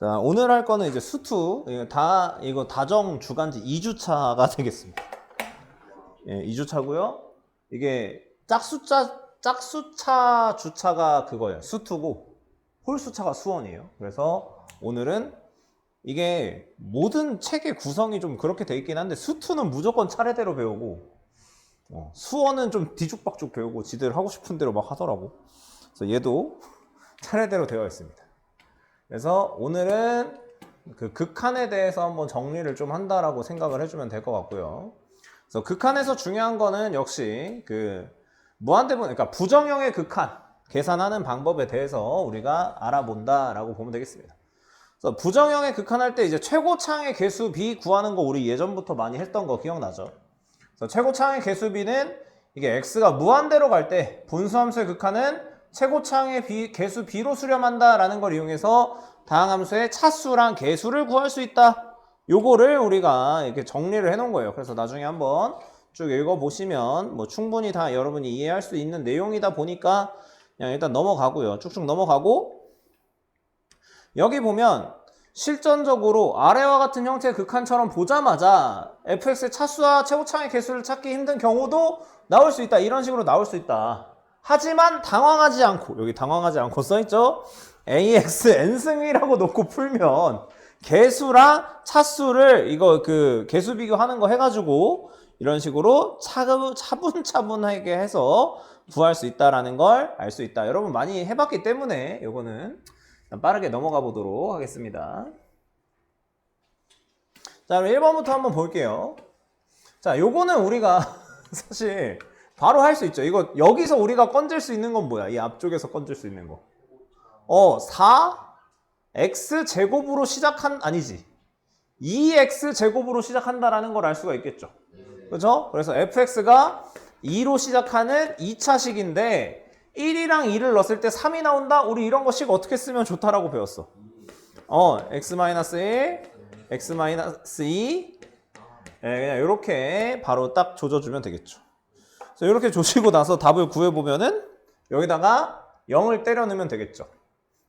자, 오늘 할 거는 이제 수투. 이거 다정 주간지 2주차가 되겠습니다. 예, 2주차고요. 이게 짝수차 주차가 그거예요. 수투고 홀수차가 수원이에요. 그래서 오늘은 이게 모든 책의 구성이 좀 그렇게 돼 있긴 한데 수투는 무조건 차례대로 배우고 수원은 좀 뒤죽박죽 배우고 지들 하고 싶은 대로 막 하더라고. 그래서 얘도 차례대로 되어 있습니다. 그래서 오늘은 그 극한에 대해서 한번 정리를 좀 한다라고 생각을 해주면 될 것 같고요. 그래서 극한에서 중요한 거는 역시 그 무한대분, 그러니까 부정형의 극한 계산하는 방법에 대해서 우리가 알아본다라고 보면 되겠습니다. 그래서 부정형의 극한할 때 이제 최고차항의 개수 B 구하는 거 우리 예전부터 많이 했던 거 기억나죠? 그래서 최고차항의 개수 B는 이게 X가 무한대로 갈 때 분수함수의 극한은 최고차항의 개수 B로 수렴한다라는 걸 이용해서 다항함수의 차수랑 개수를 구할 수 있다. 요거를 우리가 이렇게 정리를 해놓은 거예요. 그래서 나중에 한번 쭉 읽어보시면 뭐 충분히 다 여러분이 이해할 수 있는 내용이다 보니까 그냥 일단 넘어가고요. 쭉쭉 넘어가고 여기 보면 실전적으로 아래와 같은 형태의 극한처럼 보자마자 fx의 차수와 최고차항의 개수를 찾기 힘든 경우도 나올 수 있다. 이런 식으로 나올 수 있다. 하지만 당황하지 않고, 여기 당황하지 않고 써있죠? ax n승이라고 놓고 풀면 개수랑 차수를 이거 그 개수 비교하는 거 해가지고 이런 식으로 차분차분하게 해서 구할 수 있다라는 걸 알 수 있다. 여러분 많이 해봤기 때문에 요거는 빠르게 넘어가 보도록 하겠습니다. 자, 그럼 1번부터 한번 볼게요. 자, 요거는 우리가 사실 바로 할 수 있죠. 이거 여기서 우리가 건질 수 있는 건 뭐야? 이 앞쪽에서 건질 수 있는 거. 4x 제곱으로 아니지. 2x 제곱으로 시작한다라는 걸 알 수가 있겠죠. 그렇죠? 그래서 fx가 2로 시작하는 2차식인데 1이랑 2를 넣었을 때 3이 나온다? 우리 이런 거식 어떻게 쓰면 좋다라고 배웠어? x-1, x-2 그냥 이렇게 바로 딱 조져주면 되겠죠. 그래서 이렇게 조시고 나서 답을 구해보면은 여기다가 0을 때려 넣으면 되겠죠.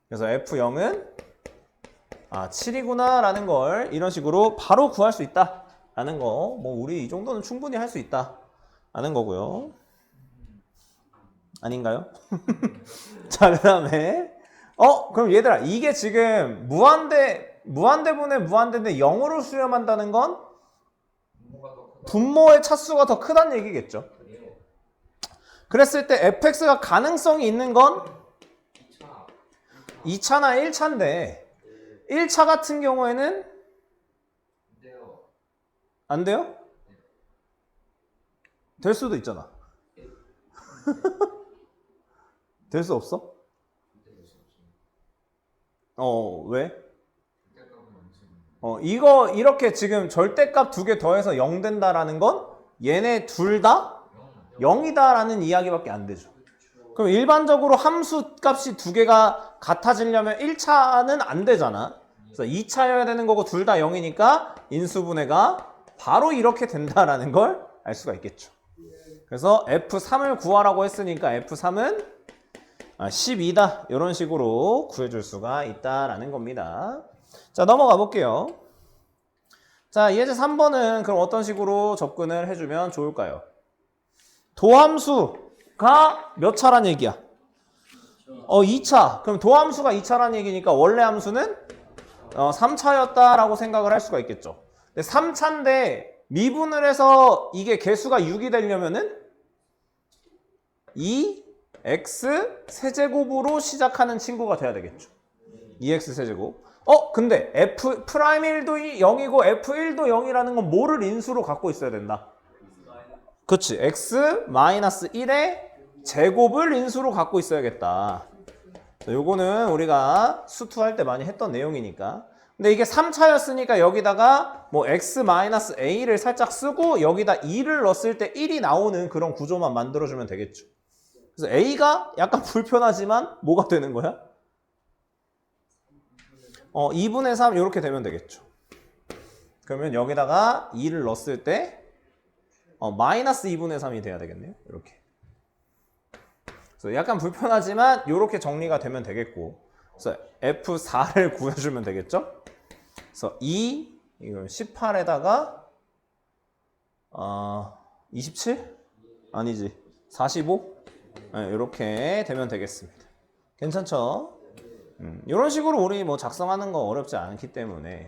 그래서 f0은 7이구나 라는 걸 이런 식으로 바로 구할 수 있다 라는 거, 뭐 우리 이 정도는 충분히 할 수 있다 라는 거고요. 아닌가요? 자, 그 다음에 그럼 얘들아, 이게 지금 무한대분의 무한대인데 0으로 수렴한다는 건 분모의 차수가 더 크다는 얘기겠죠. 그랬을 때 fx가 가능성이 있는 건 2차나 1차인데 1차 같은 경우에는 안 돼요? 될 수도 있잖아. 될 수 없어? 왜? 이거 이렇게 지금 절대값 두 개 더해서 0 된다라는 건 얘네 둘 다 0이다라는 이야기밖에 안 되죠. 그럼 일반적으로 함수 값이 두 개가 같아지려면 1차는 안 되잖아. 그래서 2차여야 되는 거고 둘 다 0이니까 인수분해가 바로 이렇게 된다라는 걸 알 수가 있겠죠. 그래서 F3을 구하라고 했으니까 F3은 12다. 이런 식으로 구해줄 수가 있다라는 겁니다. 자, 넘어가 볼게요. 자, 예제 3번은 그럼 어떤 식으로 접근을 해주면 좋을까요? 도함수가 몇 차란 얘기야? 2차. 그럼 도함수가 2차란 얘기니까 원래 함수는 3차였다라고 생각을 할 수가 있겠죠. 근데 3차인데 미분을 해서 이게 개수가 6이 되려면은 2x 세제곱으로 시작하는 친구가 돼야 되겠죠. 2x 세제곱. 근데 f'1도 0이고 f1도 0이라는 건 뭐를 인수로 갖고 있어야 된다? 그치. x-1의 제곱을 인수로 갖고 있어야겠다. 요거는 우리가 수투할 때 많이 했던 내용이니까. 근데 이게 3차였으니까 여기다가 뭐 x-a를 살짝 쓰고 여기다 2를 넣었을 때 1이 나오는 그런 구조만 만들어주면 되겠죠. 그래서 a가 약간 불편하지만 뭐가 되는 거야? 2분의 3 이렇게 되면 되겠죠. 그러면 여기다가 2를 넣었을 때 마이너스 2분의 3이 돼야 되겠네요. 이렇게. 그래서 약간 불편하지만 이렇게 정리가 되면 되겠고 그래서 F4를 구해주면 되겠죠? 그래서 2, 이걸 18에다가 27? 아니지. 45? 네, 이렇게 되면 되겠습니다. 괜찮죠? 이런 식으로 우리 뭐 작성하는 거 어렵지 않기 때문에.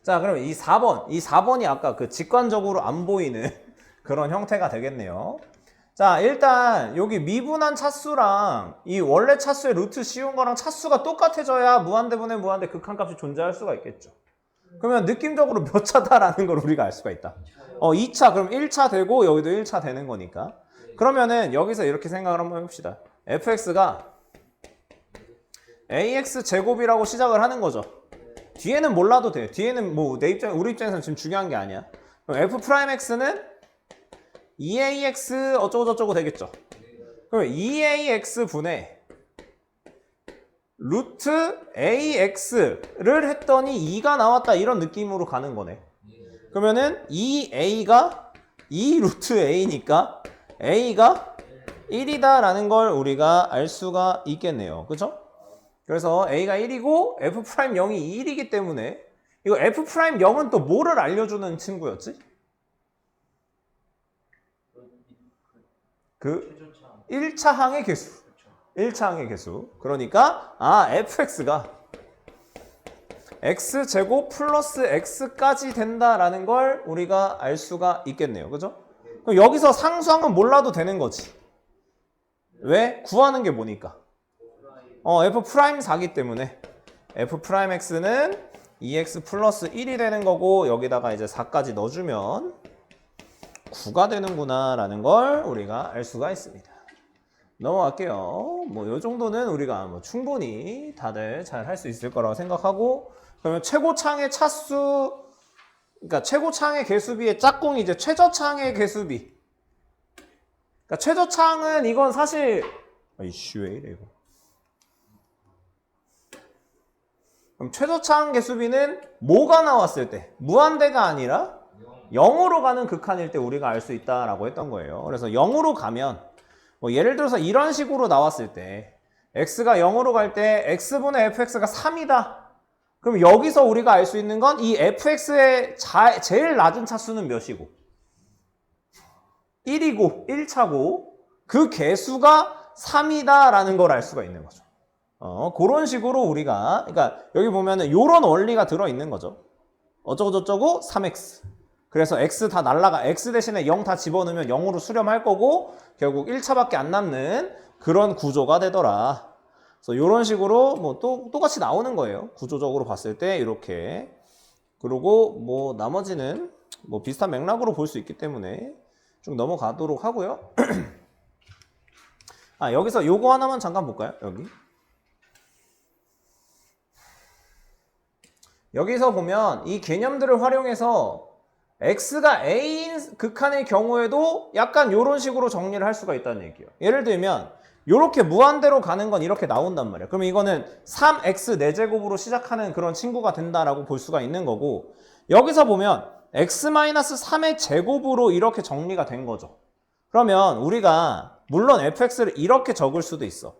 자, 그럼 이 4번이 아까 그 직관적으로 안 보이는 그런 형태가 되겠네요. 자, 일단 여기 미분한 차수랑 이 원래 차수의 루트 씌운 거랑 차수가 똑같아져야 무한대분의 무한대 극한값이 존재할 수가 있겠죠. 그러면 느낌적으로 몇 차다라는 걸 우리가 알 수가 있다. 2차, 그럼 1차 되고 여기도 1차 되는 거니까. 그러면은 여기서 이렇게 생각을 한번 해봅시다. fx가 ax 제곱이라고 시작을 하는 거죠. 뒤에는 몰라도 돼요. 뒤에는 뭐 우리 입장에서는 지금 중요한 게 아니야. 그럼 f'x는 2ax 어쩌고저쩌고 되겠죠. 그럼 2ax 분의 루트 ax를 했더니 2가 나왔다 이런 느낌으로 가는 거네. 그러면은 2a가 2 루트 a니까 a가 1이다 라는 걸 우리가 알 수가 있겠네요. 그죠? 그래서 a가 1이고 f'0이 1이기 때문에 이거 f'0은 또 뭐를 알려주는 친구였지? 그 1차 항의 개수. 1차 항의 개수. 그러니까 fx가 x제곱 플러스 x까지 된다라는 걸 우리가 알 수가 있겠네요. 그죠? 그럼 여기서 상수항은 몰라도 되는 거지. 왜? 구하는 게 뭐니까? f'4기 때문에 f'x는 2x 플러스 1이 되는 거고 여기다가 이제 4까지 넣어주면 9가 되는구나 라는 걸 우리가 알 수가 있습니다. 넘어갈게요. 뭐 요 정도는 우리가 뭐 충분히 다들 잘 할 수 있을 거라고 생각하고, 그러면 최고창의 차수, 그러니까 최고창의 개수비의 짝꿍이 이제 최저창의 개수비. 그러니까 최저창은 이건 사실 아이씨 왜 이래 이거. 그럼 최저창 개수비는 뭐가 나왔을 때? 무한대가 아니라 0으로 가는 극한일 때 우리가 알 수 있다라고 했던 거예요. 그래서 0으로 가면 뭐 예를 들어서 이런 식으로 나왔을 때 x가 0으로 갈 때 x분의 fx가 3이다. 그럼 여기서 우리가 알 수 있는 건 이 fx의 제일 낮은 차수는 몇이고 1이고 1차고 그 개수가 3이다 라는 걸 알 수가 있는 거죠. 그런 식으로 우리가, 그러니까 여기 보면은 요런 원리가 들어있는 거죠. 어쩌고저쩌고 3x. 그래서 x 다 날라가, x 대신에 0 다 집어넣으면 0으로 수렴할 거고 결국 1차밖에 안 남는 그런 구조가 되더라. 그래서 요런 식으로 뭐 똑같이 나오는 거예요. 구조적으로 봤을 때 이렇게. 그리고 뭐 나머지는 뭐 비슷한 맥락으로 볼 수 있기 때문에 좀 넘어가도록 하고요. 여기서 요거 하나만 잠깐 볼까요? 여기서 보면 이 개념들을 활용해서 x가 a인 극한의 경우에도 약간 이런 식으로 정리를 할 수가 있다는 얘기예요. 예를 들면 이렇게 무한대로 가는 건 이렇게 나온단 말이에요. 그러면 이거는 3x 4제곱으로 시작하는 그런 친구가 된다라고 볼 수가 있는 거고, 여기서 보면 x-3의 제곱으로 이렇게 정리가 된 거죠. 그러면 우리가 물론 fx를 이렇게 적을 수도 있어.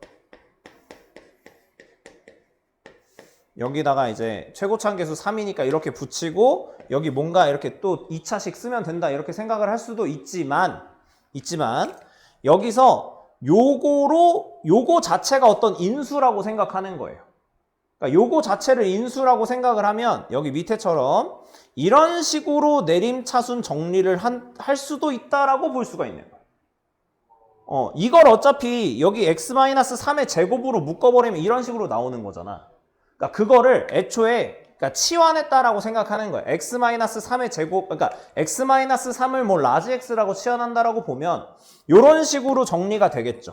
여기다가 이제 최고차항 개수 3이니까 이렇게 붙이고 여기 뭔가 이렇게 또 2차씩 쓰면 된다 이렇게 생각을 할 수도 있지만 여기서 요거 자체가 어떤 인수라고 생각하는 거예요. 그러니까 요거 자체를 인수라고 생각을 하면 여기 밑에처럼 이런 식으로 내림차순 정리를 할 수도 있다라고 볼 수가 있는 거예요. 이걸 어차피 여기 x-3의 제곱으로 묶어버리면 이런 식으로 나오는 거잖아. 그러니까 그거를 애초에 치환했다라고 생각하는 거예요. x-3의 제곱, 그러니까 x-3을 뭐 라지 x라고 치환한다라고 보면 이런 식으로 정리가 되겠죠.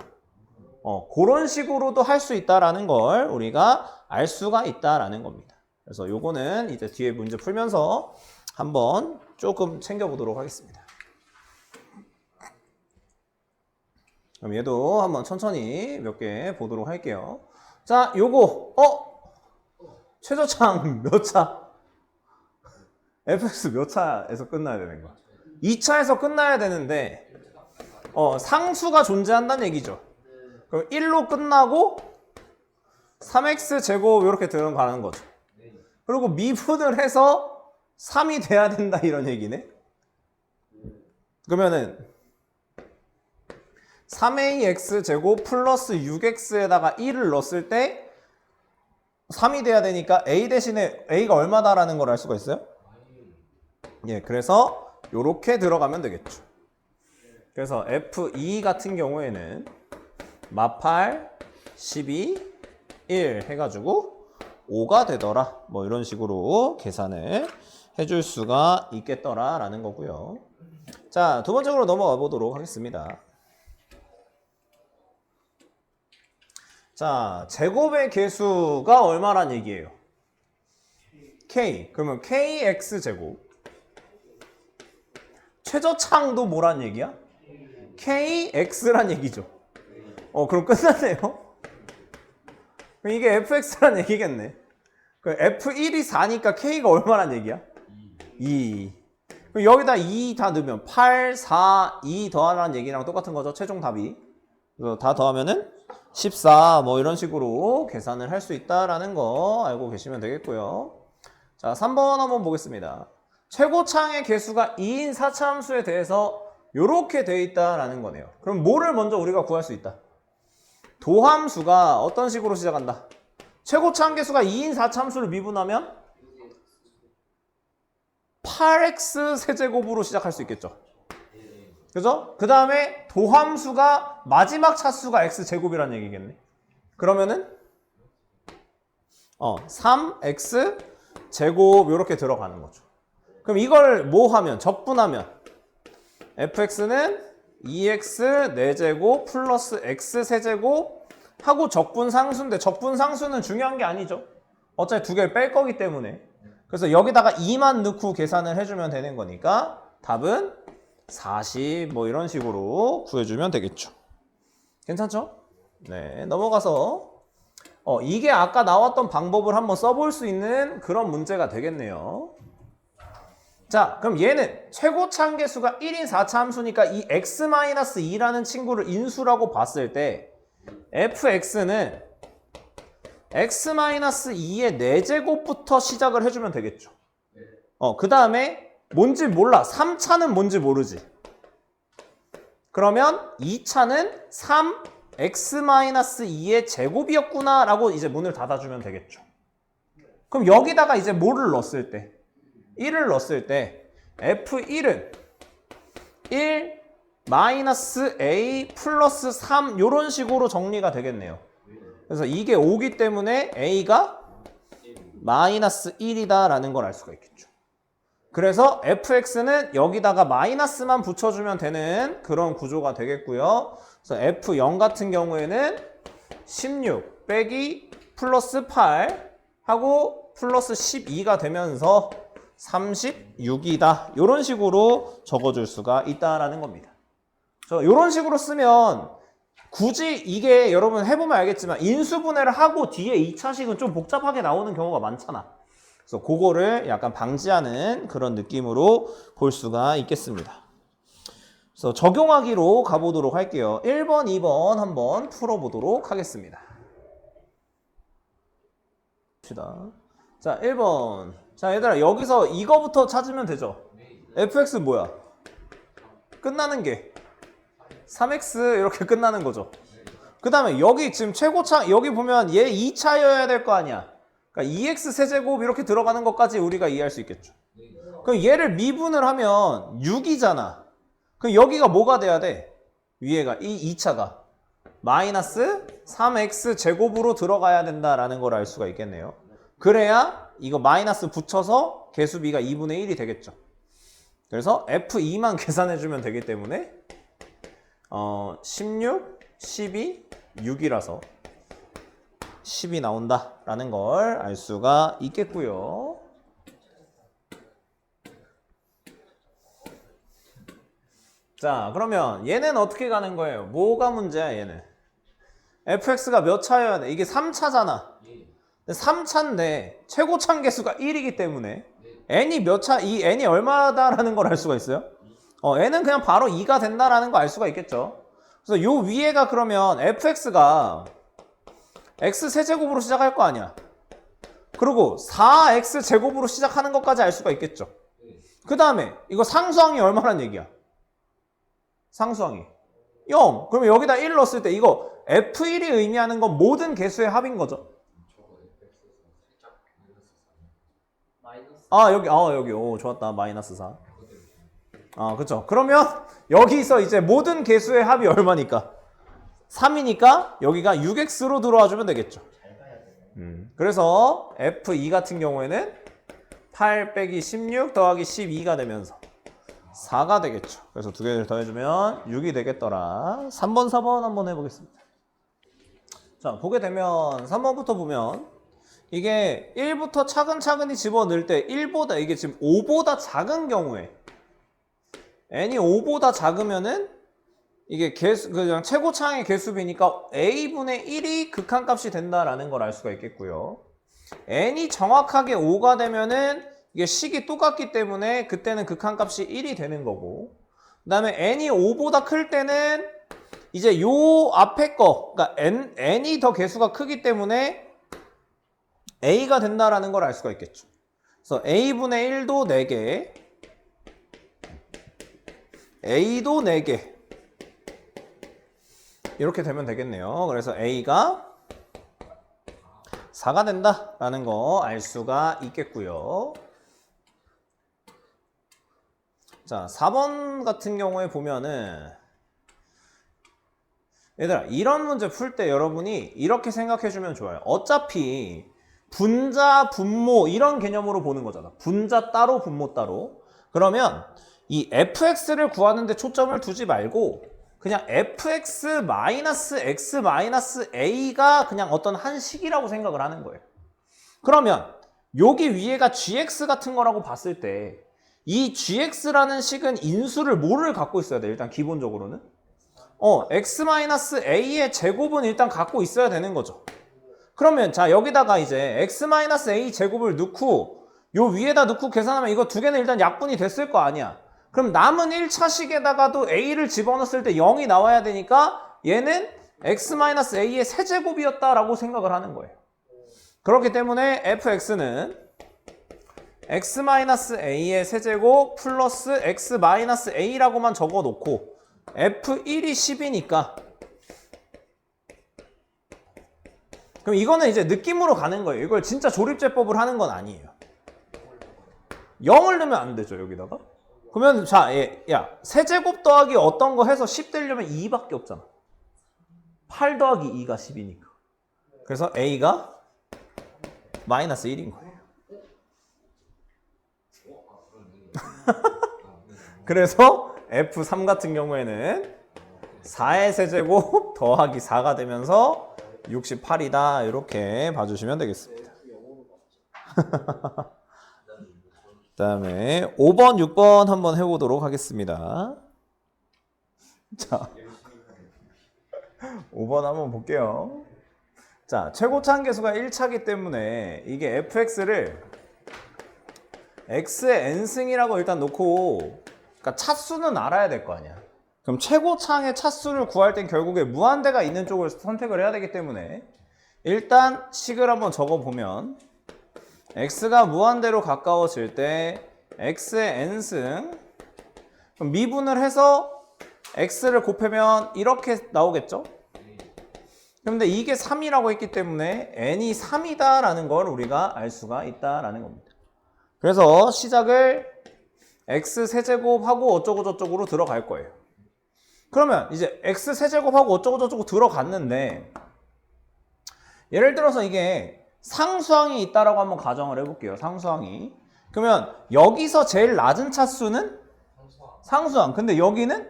그런 식으로도 할 수 있다라는 걸 우리가 알 수가 있다라는 겁니다. 그래서 요거는 이제 뒤에 문제 풀면서 한번 조금 챙겨보도록 하겠습니다. 그럼 얘도 한번 천천히 몇 개 보도록 할게요. 자, 요거 최저창 몇 차? fx 몇 차에서 끝나야 되는 거야? 2차에서 끝나야 되는데 상수가 존재한다는 얘기죠. 그럼 1로 끝나고 3x 제곱 이렇게 들어가는 거죠. 그리고 미분을 해서 3이 돼야 된다 이런 얘기네. 그러면은 3ax 제곱 플러스 6x에다가 1을 넣었을 때 3이 돼야 되니까 a 대신에 a가 얼마다라는 걸 알 수가 있어요? 예, 그래서 요렇게 들어가면 되겠죠. 그래서 F2 같은 경우에는 마팔 12 1 해가지고 5가 되더라. 뭐 이런 식으로 계산을 해줄 수가 있겠더라 라는 거고요. 자, 두 번째로 넘어가 보도록 하겠습니다. 자, 제곱의 개수가 얼마란 얘기예요? K. 그러면 KX 제곱. 최저창도 뭐란 얘기야? KX란 얘기죠. 그럼 끝났네요. 이게 fx란 얘기겠네. f1이 4니까 k가 얼마란 얘기야? 2. 그럼 여기다 2 다 넣으면 8, 4, 2 더하라는 얘기랑 똑같은 거죠. 최종 답이. 그래서 다 더하면은 14 뭐 이런 식으로 계산을 할 수 있다라는 거 알고 계시면 되겠고요. 자, 3번 한번 보겠습니다. 최고창의 개수가 2인 4차 함수에 대해서 이렇게 돼 있다라는 거네요. 그럼 뭐를 먼저 우리가 구할 수 있다? 도함수가 어떤 식으로 시작한다? 최고차 함수가 2인 4차 함수를 미분하면 8x 세제곱으로 시작할 수 있겠죠. 그죠? 그 다음에 도함수가 마지막 차수가 x제곱이라는 얘기겠네. 그러면은 3x 제곱 이렇게 들어가는 거죠. 그럼 이걸 뭐 하면? 적분하면 fx는 2x 4제곱 플러스 x 세제곱 하고 적분 상수인데 적분 상수는 중요한 게 아니죠. 어차피 두 개를 뺄 거기 때문에. 그래서 여기다가 2만 넣고 계산을 해주면 되는 거니까 답은 40 뭐 이런 식으로 구해주면 되겠죠. 괜찮죠? 네, 넘어가서 이게 아까 나왔던 방법을 한번 써볼 수 있는 그런 문제가 되겠네요. 자, 그럼 얘는 최고차 개수가 1인 4차 함수니까 이 x-2라는 친구를 인수라고 봤을 때 fx는 x-2의 4제곱부터 시작을 해주면 되겠죠. 그 다음에 뭔지 몰라. 3차는 뭔지 모르지. 그러면 2차는 3x-2의 제곱이었구나 라고 이제 문을 닫아주면 되겠죠. 그럼 여기다가 이제 뭐를 넣었을 때 1을 넣었을 때 F1은 1 마이너스 A 플러스 3 이런 식으로 정리가 되겠네요. 그래서 이게 5기 때문에 A가 마이너스 1이다 라는 걸 알 수가 있겠죠. 그래서 fx는 여기다가 마이너스만 붙여주면 되는 그런 구조가 되겠고요. 그래서 f0 같은 경우에는 16 빼기 플러스 8 하고 플러스 12가 되면서 36이다. 이런 식으로 적어줄 수가 있다라는 겁니다. 이런 식으로 쓰면 굳이 이게 여러분 해보면 알겠지만 인수분해를 하고 뒤에 2차식은 좀 복잡하게 나오는 경우가 많잖아. 그래서 그거를 약간 방지하는 그런 느낌으로 볼 수가 있겠습니다. 그래서 적용하기로 가보도록 할게요. 1번, 2번 한번 풀어보도록 하겠습니다. 자, 1번. 자, 얘들아 여기서 이거부터 찾으면 되죠. fx 뭐야? 끝나는 게 3x 이렇게 끝나는 거죠. 그 다음에 여기 지금 최고차 여기 보면 얘 2차여야 될 거 아니야. 그러니까 2x 세제곱 이렇게 들어가는 것까지 우리가 이해할 수 있겠죠. 그럼 얘를 미분을 하면 6이잖아. 그럼 여기가 뭐가 돼야 돼? 위에가 이 2차가 마이너스 3x 제곱으로 들어가야 된다라는 걸 알 수가 있겠네요. 그래야 이거 마이너스 붙여서 개수비가 2분의 1이 되겠죠. 그래서 F2만 계산해주면 되기 때문에 16, 12, 6이라서 10이 나온다라는 걸 알 수가 있겠고요. 자, 그러면 얘는 어떻게 가는 거예요? 뭐가 문제야, 얘는? fx가 몇 차여야 돼? 이게 3차잖아. 3차인데 최고차 개수가 1이기 때문에 n이 몇 차, 이 n이 얼마다라는 걸 알 수가 있어요? n은 그냥 바로 2가 된다라는 거 알 수가 있겠죠. 그래서 요 위에가 그러면 fx가 x 세제곱으로 시작할 거 아니야. 그리고 4x 제곱으로 시작하는 것까지 알 수가 있겠죠. 그 다음에 이거 상수항이 얼마란 얘기야? 상수항이 0. 그러면 여기다 1 넣었을 때 이거 f1이 의미하는 건 모든 개수의 합인 거죠. 여기 오 좋았다. 마이너스 4. 그쵸. 그러면 여기서 이제 모든 개수의 합이 얼마니까? 3이니까 여기가 6x로 들어와 주면 되겠죠. 그래서 F2 같은 경우에는 8 빼기 16 더하기 12가 되면서 4가 되겠죠. 그래서 두 개를 더해주면 6이 되겠더라. 3번, 4번 한번 해보겠습니다. 자, 보게 되면 3번부터 보면 이게 1부터 차근차근히 집어넣을 때 1보다 이게 지금 5보다 작은 경우에 n이 5보다 작으면은 이게 그냥 최고차항의 개수비니까 a분의 1이 극한값이 된다라는 걸 알 수가 있겠고요. n이 정확하게 5가 되면은 이게 식이 똑같기 때문에 그때는 극한값이 1이 되는 거고, 그 다음에 n이 5보다 클 때는 이제 요 앞에 거, 그러니까 n이 더 개수가 크기 때문에 a가 된다라는 걸 알 수가 있겠죠. 그래서 a분의 1도 4개, a도 4개 이렇게 되면 되겠네요. 그래서 a가 4가 된다라는 거 알 수가 있겠고요. 자, 4번 같은 경우에 보면은 얘들아, 이런 문제 풀 때 여러분이 이렇게 생각해 주면 좋아요. 어차피 분자, 분모 이런 개념으로 보는 거잖아. 분자 따로, 분모 따로. 그러면 이 fx를 구하는 데 초점을 두지 말고 그냥 fx-x-a가 그냥 어떤 한 식이라고 생각을 하는 거예요. 그러면 여기 위에가 gx 같은 거라고 봤을 때 이 gx라는 식은 인수를 뭐를 갖고 있어야 돼? 일단 기본적으로는 x-a의 제곱은 일단 갖고 있어야 되는 거죠. 그러면 자, 여기다가 이제 x-a 제곱을 넣고 요 위에다 넣고 계산하면 이거 두 개는 일단 약분이 됐을 거 아니야. 그럼 남은 1차식에다가도 a를 집어넣었을 때 0이 나와야 되니까 얘는 x-a의 세제곱이었다라고 생각을 하는 거예요. 그렇기 때문에 fx는 x-a의 세제곱 플러스 x-a라고만 적어놓고 f1이 10이니까 그럼 이거는 이제 느낌으로 가는 거예요. 이걸 진짜 조립제법을 하는 건 아니에요. 0을 넣으면 안 되죠, 여기다가. 그러면 자, 야, 세제곱 더하기 어떤 거 해서 10 되려면 2밖에 없잖아. 8 더하기 2가 10이니까. 그래서 a가 마이너스 1인 거예요. 그래서 F3 같은 경우에는 4의 세제곱 더하기 4가 되면서 68이다. 이렇게 봐주시면 되겠습니다. 그 다음에 5번, 6번 한번 해보도록 하겠습니다. 자, 5번 한번 볼게요. 자, 최고차항 계수가 1차기 때문에 이게 fx를 x의 n승이라고 일단 놓고, 그러니까 차수는 알아야 될 거 아니야. 그럼 최고차항의 차수를 구할 땐 결국에 무한대가 있는 쪽을 선택을 해야 되기 때문에 일단 식을 한번 적어보면 x가 무한대로 가까워질 때 x의 n승, 그럼 미분을 해서 x를 곱하면 이렇게 나오겠죠? 그런데 이게 3이라고 했기 때문에 n이 3이다 라는 걸 우리가 알 수가 있다라는 겁니다. 그래서 시작을 x 세제곱하고 어쩌고 저쩌고로 들어갈 거예요. 그러면 이제 x 세제곱하고 어쩌고 저쩌고 들어갔는데 예를 들어서 이게 상수항이 있다라고 한번 가정을 해볼게요. 상수항이. 그러면 여기서 제일 낮은 차수는 상수항. 근데 여기는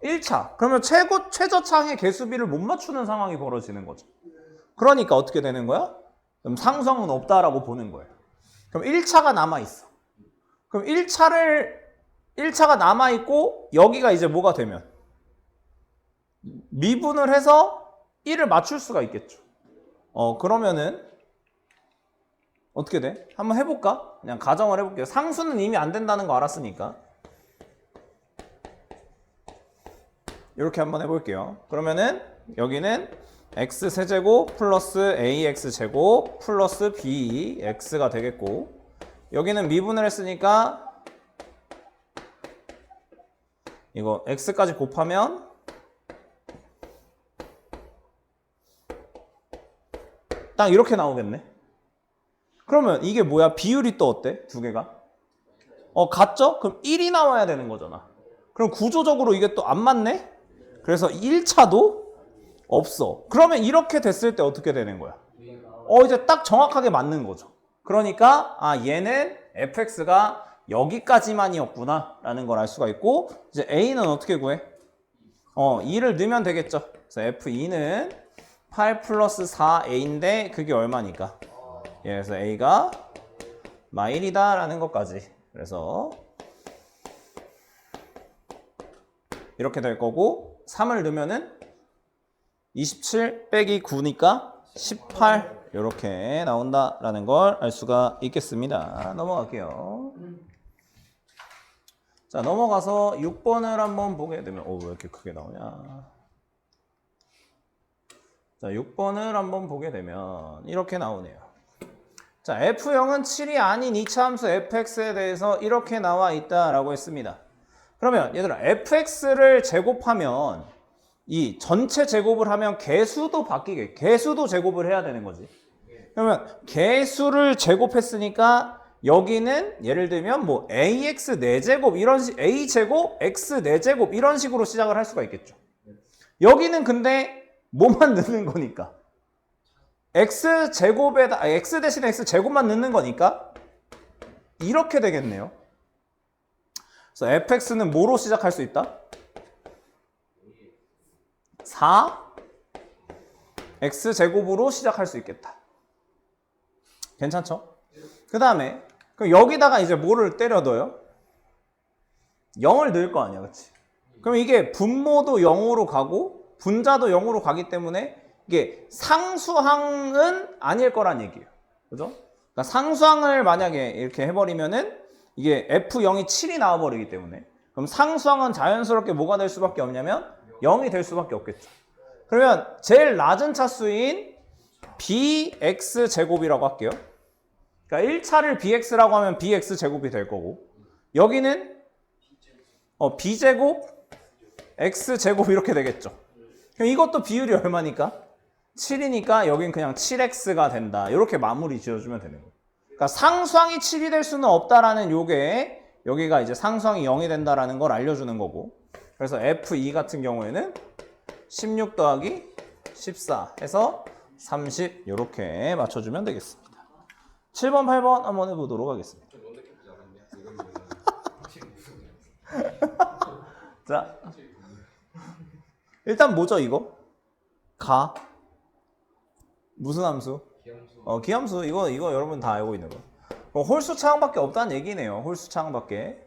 1차. 그러면 최저차항의 개수비를 못 맞추는 상황이 벌어지는 거죠. 그러니까 어떻게 되는 거야? 그럼 상수항은 없다라고 보는 거예요. 그럼 1차가 남아있어. 그럼 1차가 남아있고 여기가 이제 뭐가 되면 미분을 해서 1을 맞출 수가 있겠죠. 그러면은 어떻게 돼? 한번 해볼까? 그냥 가정을 해볼게요. 상수는 이미 안 된다는 거 알았으니까 이렇게 한번 해볼게요. 그러면은 여기는 x 세제곱 플러스 ax 제곱 플러스 bx가 되겠고 여기는 미분을 했으니까 이거 x까지 곱하면 딱 이렇게 나오겠네. 그러면 이게 뭐야? 비율이 또 어때? 두 개가? 같죠? 그럼 1이 나와야 되는 거잖아. 그럼 구조적으로 이게 또 안 맞네? 그래서 1차도 없어. 그러면 이렇게 됐을 때 어떻게 되는 거야? 이제 딱 정확하게 맞는 거죠. 그러니까 얘는 fx가 여기까지만이었구나 라는 걸 알 수가 있고 이제 a는 어떻게 구해? 2를 넣으면 되겠죠. 그래서 f2는 8 플러스 4a인데 그게 얼마니까? 그래서 a가 -1이다 라는 것까지. 그래서 이렇게 될 거고 3을 넣으면은 27 빼기 9니까 18 이렇게 나온다라는 걸 알 수가 있겠습니다. 넘어갈게요. 자, 넘어가서 6번을 한번 보게 되면 왜 이렇게 크게 나오냐. 자, 6번을 한번 보게 되면 이렇게 나오네요. 자, F0은 7이 아닌 이차 함수 fx에 대해서 이렇게 나와 있다라고 했습니다. 그러면 얘들아 fx를 제곱하면 이 전체 제곱을 하면 개수도 바뀌게 개수도 제곱을 해야 되는 거지. 그러면 개수를 제곱했으니까 여기는 예를 들면 뭐 ax 4제곱 이런 a 제곱 x 4제곱 이런 식으로 시작을 할 수가 있겠죠. 여기는 근데 뭐만 넣는 거니까 x 제곱에다 x 대신에 x 제곱만 넣는 거니까 이렇게 되겠네요. 그래서 fx는 뭐로 시작할 수 있다? 4 x 제곱으로 시작할 수 있겠다. 괜찮죠? 그 다음에 그럼 여기다가 이제 뭐를 때려 넣어요? 0을 넣을 거 아니야, 그치? 그럼 이게 분모도 0으로 가고 분자도 0으로 가기 때문에 이게 상수항은 아닐 거란 얘기예요. 그죠? 그러니까 상수항을 만약에 이렇게 해버리면은 이게 F0이 7이 나와버리기 때문에 그럼 상수항은 자연스럽게 뭐가 될 수밖에 없냐면 0이 될 수밖에 없겠죠. 그러면 제일 낮은 차수인 bx 제곱이라고 할게요. 그러니까 1차를 bx라고 하면 bx 제곱이 될 거고 여기는 b제곱 x 제곱 이렇게 되겠죠. 그럼 이것도 비율이 얼마니까? 7이니까 여긴 그냥 7x가 된다. 이렇게 마무리 지어주면 되는 거예요. 그러니까 상수항이 7이 될 수는 없다라는 요게 여기가 이제 상수항이 0이 된다라는 걸 알려주는 거고 그래서 F2 같은 경우에는 16 더하기 14 해서 30 이렇게 맞춰주면 되겠습니다. 7번, 8번 한번 해보도록 하겠습니다. 자, 일단 뭐죠 이거? 무슨 함수? 기함수. 이거 여러분 다 알고 있는 거. 홀수 차항밖에 없다는 얘기네요. 홀수 차항밖에.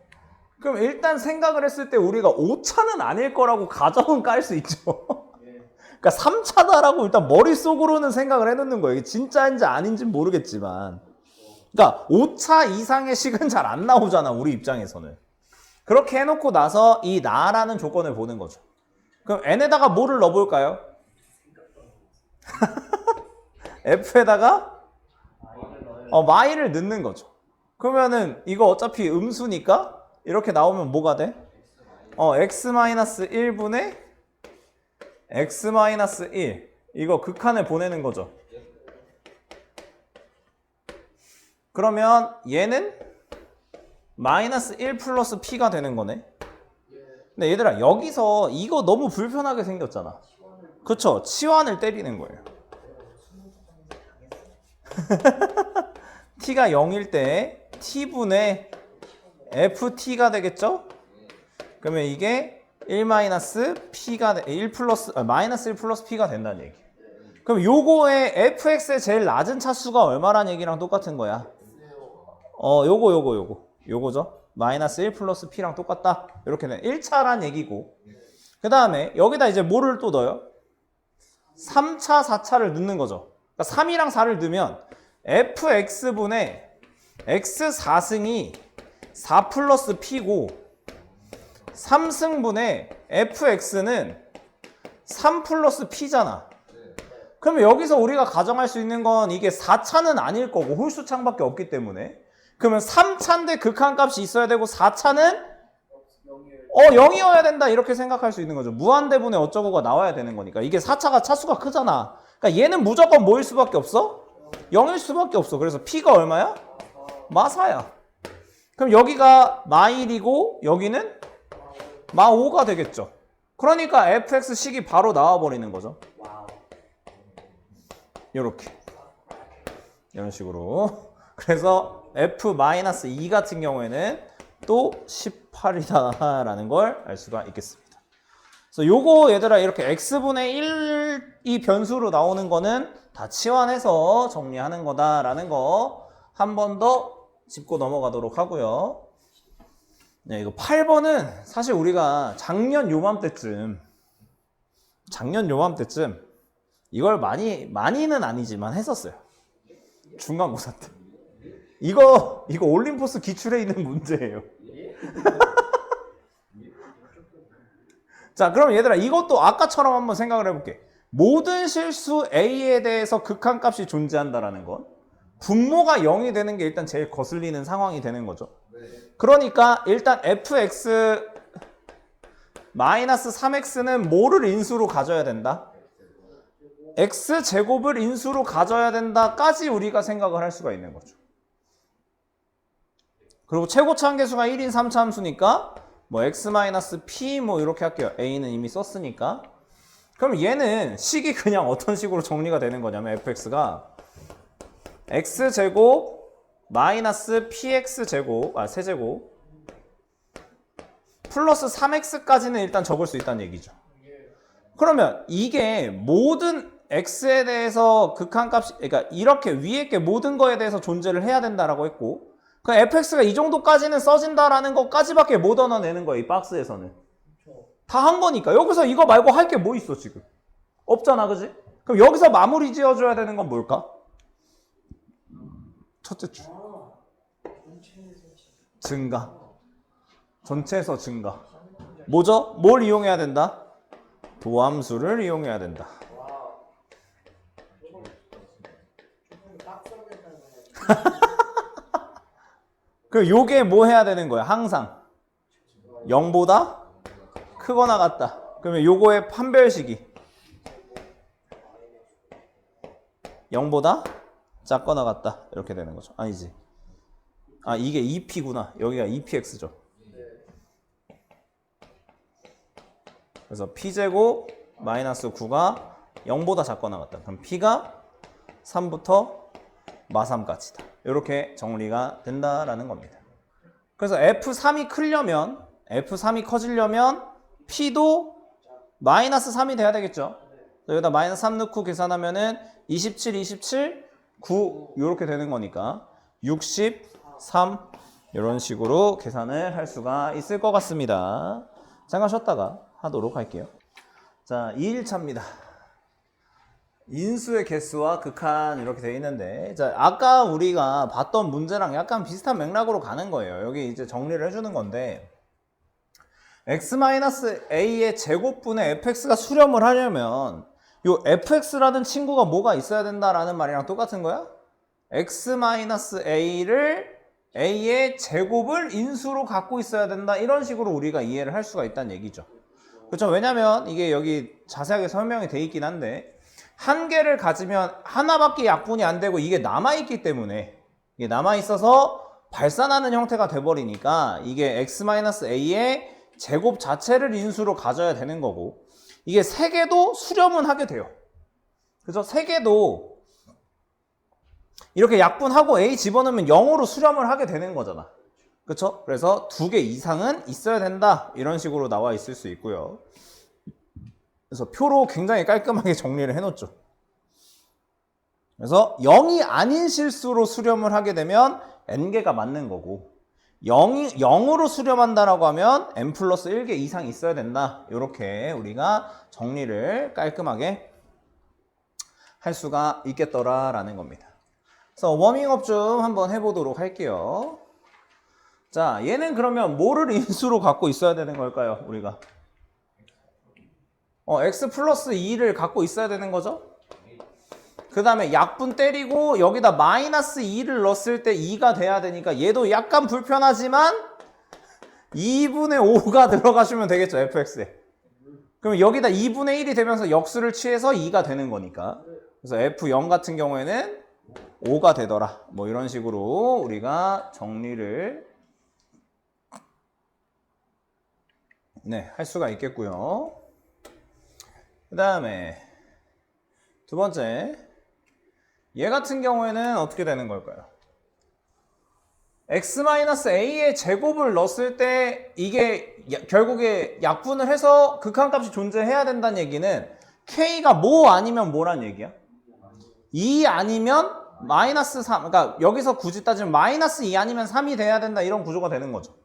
그럼 일단 생각을 했을 때 우리가 5차는 아닐 거라고 가정은 깔 수 있죠. 그러니까 3차다라고 일단 머릿속으로는 생각을 해놓는 거예요. 이게 진짜인지 아닌지 모르겠지만. 그러니까 5차 이상의 식은 잘 안 나오잖아, 우리 입장에서는. 그렇게 해놓고 나서 이 나라는 조건을 보는 거죠. 그럼 n에다가 뭐를 넣어볼까요? f에다가 마이를 넣는 거죠. 그러면은 이거 어차피 음수니까 이렇게 나오면 뭐가 돼? x-1분의 x-1 이거 극한을 보내는 거죠. 그러면 얘는 -1 플러스 p가 되는 거네. 근데 얘들아 여기서 이거 너무 불편하게 생겼잖아. 그쵸? 치환을 때리는 거예요. t가 0일 때 t분의 ft가 되겠죠? 그러면 이게 1-p가 1 플러스 -1 플러스 p가 된다는 얘기. 그럼 요거의 fx의 제일 낮은 차수가 얼마란 얘기랑 똑같은 거야. 요거죠. -1 플러스 p랑 똑같다. 이렇게 된 1차란 얘기고. 그 다음에 여기다 이제 뭐를 또 넣어요? 3차, 4차를 넣는 거죠. 그러니까 3이랑 4를 넣으면 fx분의 x4승이 4 플러스 p고 3승분의 fx는 3 플러스 p잖아. 그러면 여기서 우리가 가정할 수 있는 건 이게 4차는 아닐 거고 홀수창밖에 없기 때문에 그러면 3차인데 극한값이 있어야 되고 4차는 0이어야 된다 이렇게 생각할 수 있는 거죠. 무한대분의 어쩌고가 나와야 되는 거니까. 이게 4차가 차수가 크잖아. 그러니까 얘는 무조건 뭐일 수밖에 없어? 0일 수밖에 없어. 그래서 P가 얼마야? 마4야. 그럼 여기가 마1이고 여기는 마5가 되겠죠. 그러니까 fx식이 바로 나와버리는 거죠. 요렇게. 이런 식으로. 그래서 f-2 같은 경우에는 또 18이다라는 걸 알 수가 있겠습니다. 그래서 요거 얘들아 이렇게 x분의 1이 변수로 나오는 거는 다 치환해서 정리하는 거다라는 거 한 번 더 짚고 넘어가도록 하고요. 네, 이거 8번은 사실 우리가 작년 요맘때쯤 이걸 많이는 아니지만 했었어요. 중간고사 때. 이거 올림포스 기출에 있는 문제예요. 자, 그럼 얘들아 이것도 아까처럼 한번 생각을 해볼게. 모든 실수 A에 대해서 극한값이 존재한다라는 건 분모가 0이 되는 게 일단 제일 거슬리는 상황이 되는 거죠. 그러니까 일단 fx 마이너스 3x는 뭐를 인수로 가져야 된다? x제곱을 인수로 가져야 된다까지 우리가 생각을 할 수가 있는 거죠. 그리고 최고차 한계수가 1인 3차 함수니까 뭐 x-p 뭐 이렇게 할게요. a는 이미 썼으니까. 그럼 얘는 식이 그냥 어떤 식으로 정리가 되는 거냐면 fx가 x제곱 마이너스 px제곱 세제곱 플러스 3x까지는 일단 적을 수 있다는 얘기죠. 그러면 이게 모든 x에 대해서 극한값이 그러니까 이렇게 위에 게 모든 거에 대해서 존재를 해야 된다라고 했고 그 fx가 이 정도까지는 써진다라는 것까지밖에 못 얻어내는 거예요. 이 박스에서는. 다 한 거니까. 여기서 이거 말고 할 게 뭐 있어 지금? 없잖아, 그지? 그럼 여기서 마무리 지어줘야 되는 건 뭘까? 첫째 줄. 증가. 전체에서 증가. 뭐죠? 뭘 이용해야 된다? 도함수를 이용해야 된다. 그럼 요게 뭐 해야 되는 거야? 항상 0보다 크거나 같다. 그러면 요거의 판별식이 0보다 작거나 같다. 이렇게 되는 거죠. 아니지. 이게 2p구나. 여기가 2px죠. 그래서 p제곱 마이너스 9가 0보다 작거나 같다. 그럼 p가 3부터 마3까지다. 이렇게 정리가 된다라는 겁니다. 그래서 F3이 크려면 F3이 커지려면 P도 마이너스 3이 돼야 되겠죠. 여기다 마이너스 3 넣고 계산하면은 27, 27, 9 이렇게 되는 거니까 63 이런 식으로 계산을 할 수가 있을 것 같습니다. 잠깐 쉬었다가 하도록 할게요. 자, 2일차입니다. 인수의 개수와 극한 이렇게 되어 있는데 자, 아까 우리가 봤던 문제랑 약간 비슷한 맥락으로 가는 거예요. 여기 이제 정리를 해주는 건데 x-a의 제곱분의 fx가 수렴을 하려면 요 fx라는 친구가 뭐가 있어야 된다라는 말이랑 똑같은 거야? x-a를 a의 제곱을 인수로 갖고 있어야 된다 이런 식으로 우리가 이해를 할 수가 있다는 얘기죠. 그렇죠? 왜냐면 이게 여기 자세하게 설명이 돼 있긴 한데 한 개를 가지면 하나밖에 약분이 안 되고 이게 남아있기 때문에 이게 남아있어서 발산하는 형태가 돼버리니까 이게 x-a의 제곱 자체를 인수로 가져야 되는 거고 이게 세 개도 수렴은 하게 돼요. 그래서 세 개도 이렇게 약분하고 a 집어넣으면 0으로 수렴을 하게 되는 거잖아. 그렇죠? 그래서 두 개 이상은 있어야 된다 이런 식으로 나와 있을 수 있고요. 그래서 표로 굉장히 깔끔하게 정리를 해놓죠. 그래서 0이 아닌 실수로 수렴을 하게 되면 n개가 맞는 거고 0으로 수렴한다라고 하면 n 플러스 1개 이상 있어야 된다. 이렇게 우리가 정리를 깔끔하게 할 수가 있겠더라라는 겁니다. 그래서 워밍업 좀 한번 해보도록 할게요. 자, 얘는 그러면 뭐를 인수로 갖고 있어야 되는 걸까요? 우리가 x 플러스 2를 갖고 있어야 되는 거죠? 그 다음에 약분 때리고 여기다 마이너스 2를 넣었을 때 2가 돼야 되니까 얘도 약간 불편하지만 2분의 5가 들어가시면 되겠죠, fx에. 그럼 여기다 2분의 1이 되면서 역수를 취해서 2가 되는 거니까. 그래서 f0 같은 경우에는 5가 되더라. 뭐 이런 식으로 우리가 정리를 할 수가 있겠고요. 그 다음에 두 번째, 얘 같은 경우에는 어떻게 되는 걸까요? x-a의 제곱을 넣었을 때 이게 결국에 약분을 해서 극한값이 존재해야 된다는 얘기는 k가 뭐 아니면 뭐란 얘기야? 2 아니면 마이너스 3, 그러니까 여기서 굳이 따지면 마이너스 2 아니면 3이 돼야 된다, 이런 구조가 되는 거죠.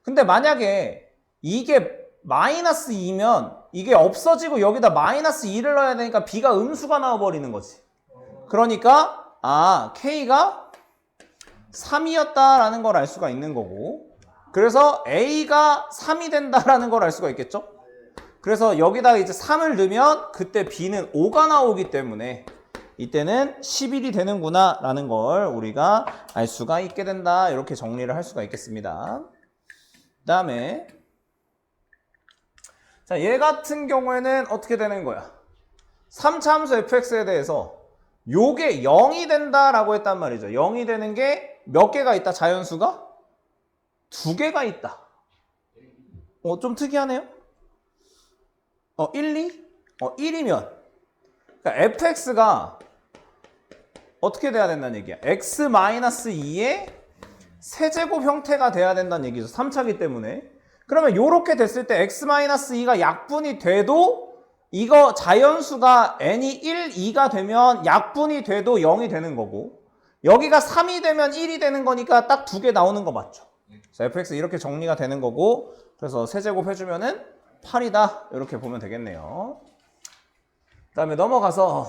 근데 만약에 이게 마이너스 2면 이게 없어지고 여기다 마이너스 2를 넣어야 되니까 b가 음수가 나와버리는 거지. 그러니까 k가 3이었다라는 걸 알 수가 있는 거고, 그래서 a가 3이 된다라는 걸 알 수가 있겠죠. 그래서 여기다 이제 3을 넣으면 그때 b는 5가 나오기 때문에 이때는 11이 되는구나 라는 걸 우리가 알 수가 있게 된다, 이렇게 정리를 할 수가 있겠습니다. 그 다음에 자, 얘 같은 경우에는 어떻게 되는 거야? 3차 함수 fx에 대해서 요게 0이 된다라고 했단 말이죠. 0이 되는 게 몇 개가 있다? 자연수가? 2개가 있다. 좀 특이하네요. 1, 2? 1이면 그러니까 fx가 어떻게 돼야 된다는 얘기야? x-2의 세제곱 형태가 돼야 된다는 얘기죠. 3차기 때문에. 그러면 요렇게 됐을 때 x-2가 약분이 돼도 이거 자연수가 n이 1, 2가 되면 약분이 돼도 0이 되는 거고, 여기가 3이 되면 1이 되는 거니까 딱 2개 나오는 거 맞죠? 그래서 fx 이렇게 정리가 되는 거고, 그래서 세제곱 해주면은 8이다, 이렇게 보면 되겠네요. 그 다음에 넘어가서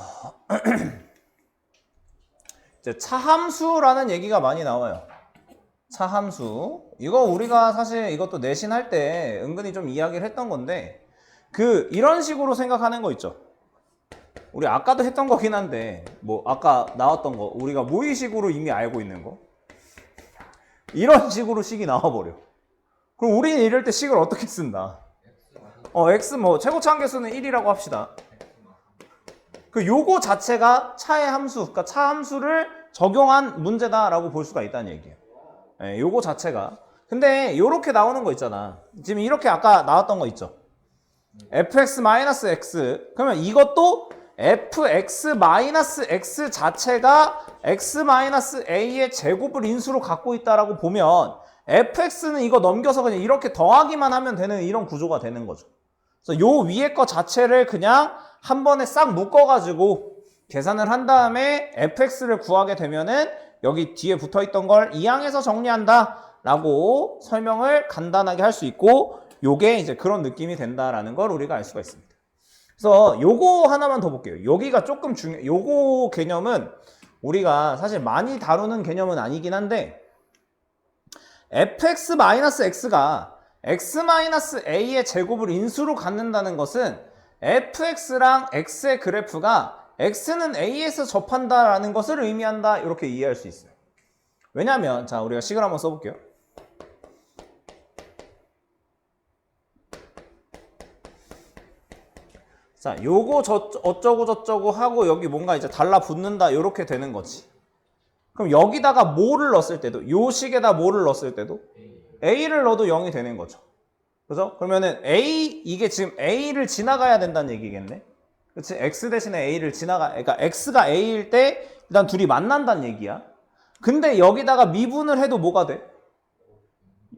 이제 차함수라는 얘기가 많이 나와요. 차함수. 이거 우리가 사실 이것도 내신할 때 은근히 좀 이야기를 했던 건데, 이런 식으로 생각하는 거 있죠. 우리 아까도 했던 거긴 한데, 뭐 아까 나왔던 거 우리가 모의식으로 이미 알고 있는 거, 이런 식으로 식이 나와버려. 그럼 우리는 이럴 때 식을 어떻게 쓴다? x 뭐 최고차 함수는 1이라고 합시다. 요거 자체가 차의 함수, 그러니까 차 함수를 적용한 문제다라고 볼 수가 있다는 얘기예요. 요거 자체가. 근데 요렇게 나오는 거 있잖아. 지금 이렇게 아까 나왔던 거 있죠. fx-x. 그러면 이것도 fx-x 자체가 x-a의 제곱을 인수로 갖고 있다라고 보면 fx는 이거 넘겨서 그냥 이렇게 더하기만 하면 되는 이런 구조가 되는 거죠. 그래서 요 위에 거 자체를 그냥 한 번에 싹 묶어가지고 계산을 한 다음에 fx를 구하게 되면은 여기 뒤에 붙어있던 걸 이항에서 정리한다 라고 설명을 간단하게 할 수 있고, 요게 이제 그런 느낌이 된다라는 걸 우리가 알 수가 있습니다. 그래서 요거 하나만 더 볼게요. 여기가 조금 요거 개념은 우리가 사실 많이 다루는 개념은 아니긴 한데, fx-x가 x-a의 제곱을 인수로 갖는다는 것은 fx랑 x의 그래프가 x는 a에서 접한다라는 것을 의미한다, 이렇게 이해할 수 있어요. 왜냐면 자, 우리가 식을 한번 써볼게요. 자, 요거 어쩌고 저쩌고 하고 여기 뭔가 이제 달라붙는다, 이렇게 되는 거지. 그럼 여기다가 뭐를 넣었을 때도, 요 식에다 뭐를 넣었을 때도 a를 넣어도 0이 되는 거죠. 그죠? 그러면은 이게 지금 a를 지나가야 된다는 얘기겠네. 그치? x 대신에 a를 그러니까 x가 a일 때 일단 둘이 만난다는 얘기야. 근데 여기다가 미분을 해도 뭐가 돼?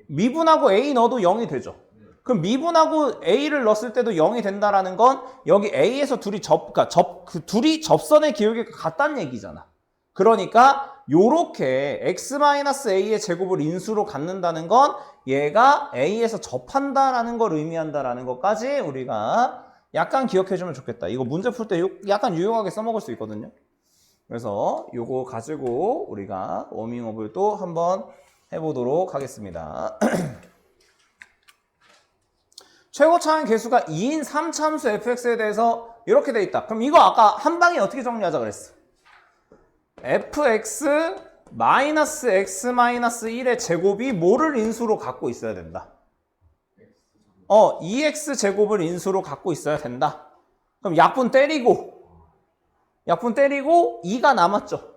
미분하고 a 넣어도 0이 되죠. 그럼 미분하고 a를 넣었을 때도 0이 된다라는 건 여기 a에서 둘이 둘이 접선의 기울기가 같다는 얘기잖아. 그러니까 요렇게 x-a의 제곱을 인수로 갖는다는 건 얘가 a에서 접한다라는 걸 의미한다라는 것까지 우리가 약간 기억해주면 좋겠다. 이거 문제 풀 때 약간 유용하게 써먹을 수 있거든요. 그래서 요거 가지고 우리가 워밍업을 또 한번 해보도록 하겠습니다. 최고차항 계수가 2인 3차 함수 fx에 대해서 이렇게 돼 있다. 그럼 이거 아까 한 방에 어떻게 정리하자 그랬어? fx 마이너스 x 마이너스 1의 제곱이 뭐를 인수로 갖고 있어야 된다? 2x 제곱을 인수로 갖고 있어야 된다. 그럼 약분 때리고 2가 남았죠.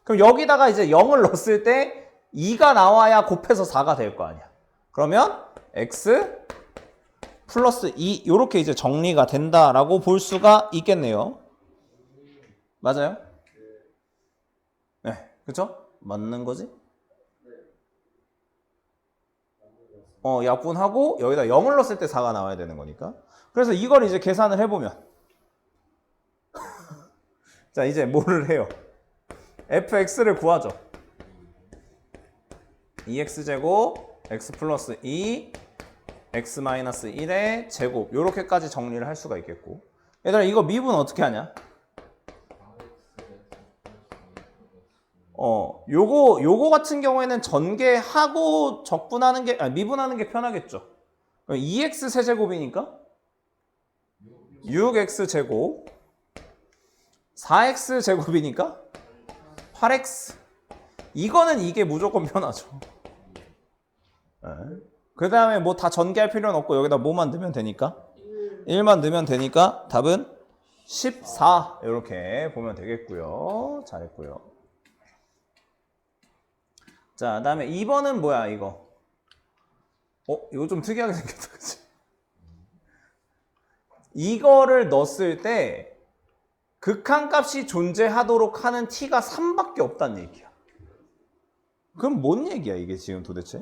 그럼 여기다가 이제 0을 넣었을 때 2가 나와야 곱해서 4가 될 거 아니야. 그러면 x 플러스 2 이렇게 이제 정리가 된다라고 볼 수가 있겠네요. 맞아요? 네, 그쵸? 맞는 거지? 약분하고 여기다 0을 넣었을 때 4가 나와야 되는 거니까. 그래서 이걸 이제 계산을 해보면 자, 이제 뭐를 해요? fx를 구하죠. 2x제곱 x 플러스 2 x 마이너스 1의 제곱 요렇게까지 정리를 할 수가 있겠고, 얘들아 이거 미분 어떻게 하냐? 요거 같은 경우에는 전개하고 적분하는 게, 미분하는 게 편하겠죠. 2x 세제곱이니까 6x 제곱, 4x 제곱이니까 8x. 이거는 이게 무조건 편하죠. 네. 그 다음에 뭐 다 전개할 필요는 없고 여기다 뭐만 넣으면 되니까 1만 넣으면 되니까 답은 14 이렇게 보면 되겠고요. 잘했고요. 자, 그 다음에 2번은 뭐야 이거? 이거 좀 특이하게 생겼다, 그치? 이거를 넣었을 때 극한값이 존재하도록 하는 t가 3밖에 없다는 얘기야. 그럼 뭔 얘기야 이게 지금 도대체?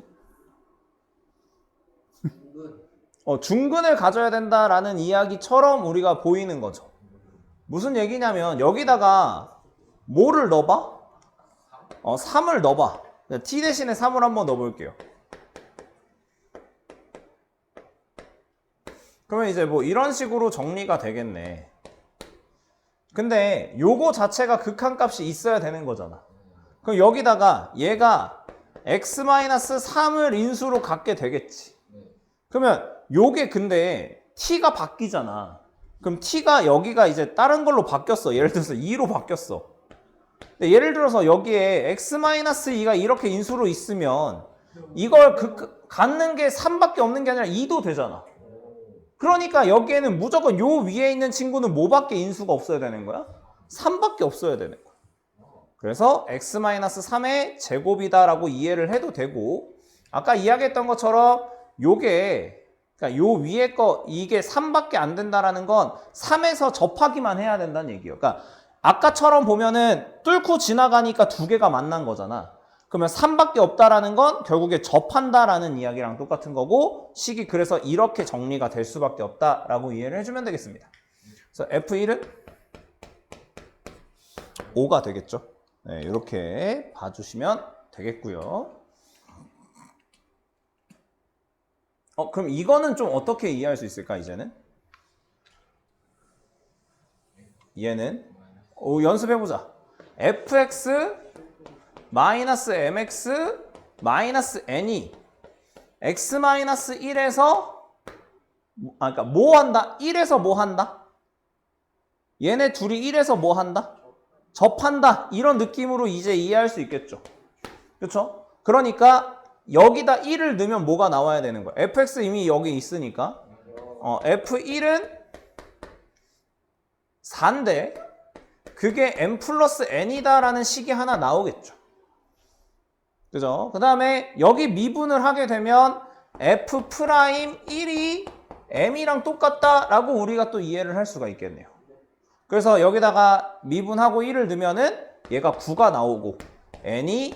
중근을 가져야 된다라는 이야기처럼 우리가 보이는 거죠. 무슨 얘기냐면 여기다가 뭐를 넣어봐? 3을 넣어봐. t 대신에 3을 한번 넣어볼게요. 그러면 이제 뭐 이런 식으로 정리가 되겠네. 근데 요거 자체가 극한값이 있어야 되는 거잖아. 그럼 여기다가 얘가 x-3을 인수로 갖게 되겠지. 그러면 요게 근데 t가 바뀌잖아. 그럼 t가 여기가 이제 다른 걸로 바뀌었어. 예를 들어서 2로 바뀌었어. 근데 예를 들어서 여기에 x-2가 이렇게 인수로 있으면 이걸 갖는 게 3밖에 없는 게 아니라 2도 되잖아. 그러니까 여기에는 무조건 요 위에 있는 친구는 뭐밖에 인수가 없어야 되는 거야? 3밖에 없어야 되는 거야. 그래서 x-3의 제곱이다라고 이해를 해도 되고, 아까 이야기했던 것처럼 요게, 그러니까 요 위에 거 이게 3밖에 안 된다라는 건 3에서 접하기만 해야 된다는 얘기예요. 그러니까 아까처럼 보면은 뚫고 지나가니까 두 개가 만난 거잖아. 그러면 3밖에 없다라는 건 결국에 접한다라는 이야기랑 똑같은 거고, 식이 그래서 이렇게 정리가 될 수밖에 없다라고 이해를 해주면 되겠습니다. 그래서 F1은 5가 되겠죠. 네, 이렇게 봐주시면 되겠고요. 그럼 이거는 좀 어떻게 이해할 수 있을까, 이제는? 얘는 연습해보자. fx 마이너스 mx 마이너스 n이 x 마이너스 1에서 그러니까 뭐 한다? 1에서 뭐 한다? 얘네 둘이 1에서 뭐 한다? 접한다. 이런 느낌으로 이제 이해할 수 있겠죠. 그렇죠? 그러니까 여기다 1을 넣으면 뭐가 나와야 되는 거야? fx 이미 여기 있으니까 f1은 4인데 그게 m 플러스 n이다 라는 식이 하나 나오겠죠. 그죠? 그 다음에 여기 미분을 하게 되면 f'1이 m이랑 똑같다라고 우리가 또 이해를 할 수가 있겠네요. 그래서 여기다가 미분하고 1을 넣으면은 얘가 9가 나오고 n이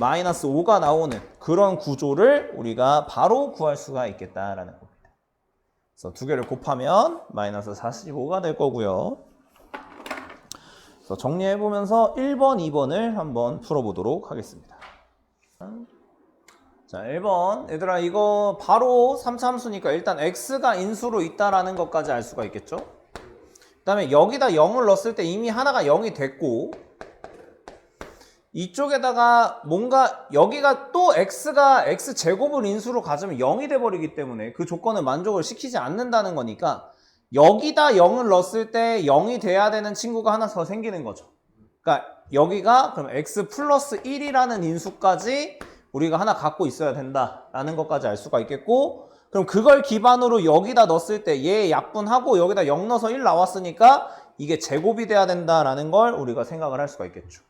마이너스 5가 나오는 그런 구조를 우리가 바로 구할 수가 있겠다라는 겁니다. 그래서 두 개를 곱하면 마이너스 45가 될 거고요. 그래서 정리해보면서 1번, 2번을 한번 풀어보도록 하겠습니다. 자, 1번. 얘들아, 이거 바로 3차 함수니까 일단 x가 인수로 있다라는 것까지 알 수가 있겠죠? 그 다음에 여기다 0을 넣었을 때 이미 하나가 0이 됐고, 이쪽에다가 뭔가 여기가 또 x가 x제곱을 인수로 가지면 0이 돼버리기 때문에 그 조건을 만족을 시키지 않는다는 거니까 여기다 0을 넣었을 때 0이 돼야 되는 친구가 하나 더 생기는 거죠. 그러니까 여기가 그럼 x 플러스 1이라는 인수까지 우리가 하나 갖고 있어야 된다라는 것까지 알 수가 있겠고, 그럼 그걸 기반으로 여기다 넣었을 때 얘 약분하고 여기다 0 넣어서 1 나왔으니까 이게 제곱이 돼야 된다라는 걸 우리가 생각을 할 수가 있겠죠.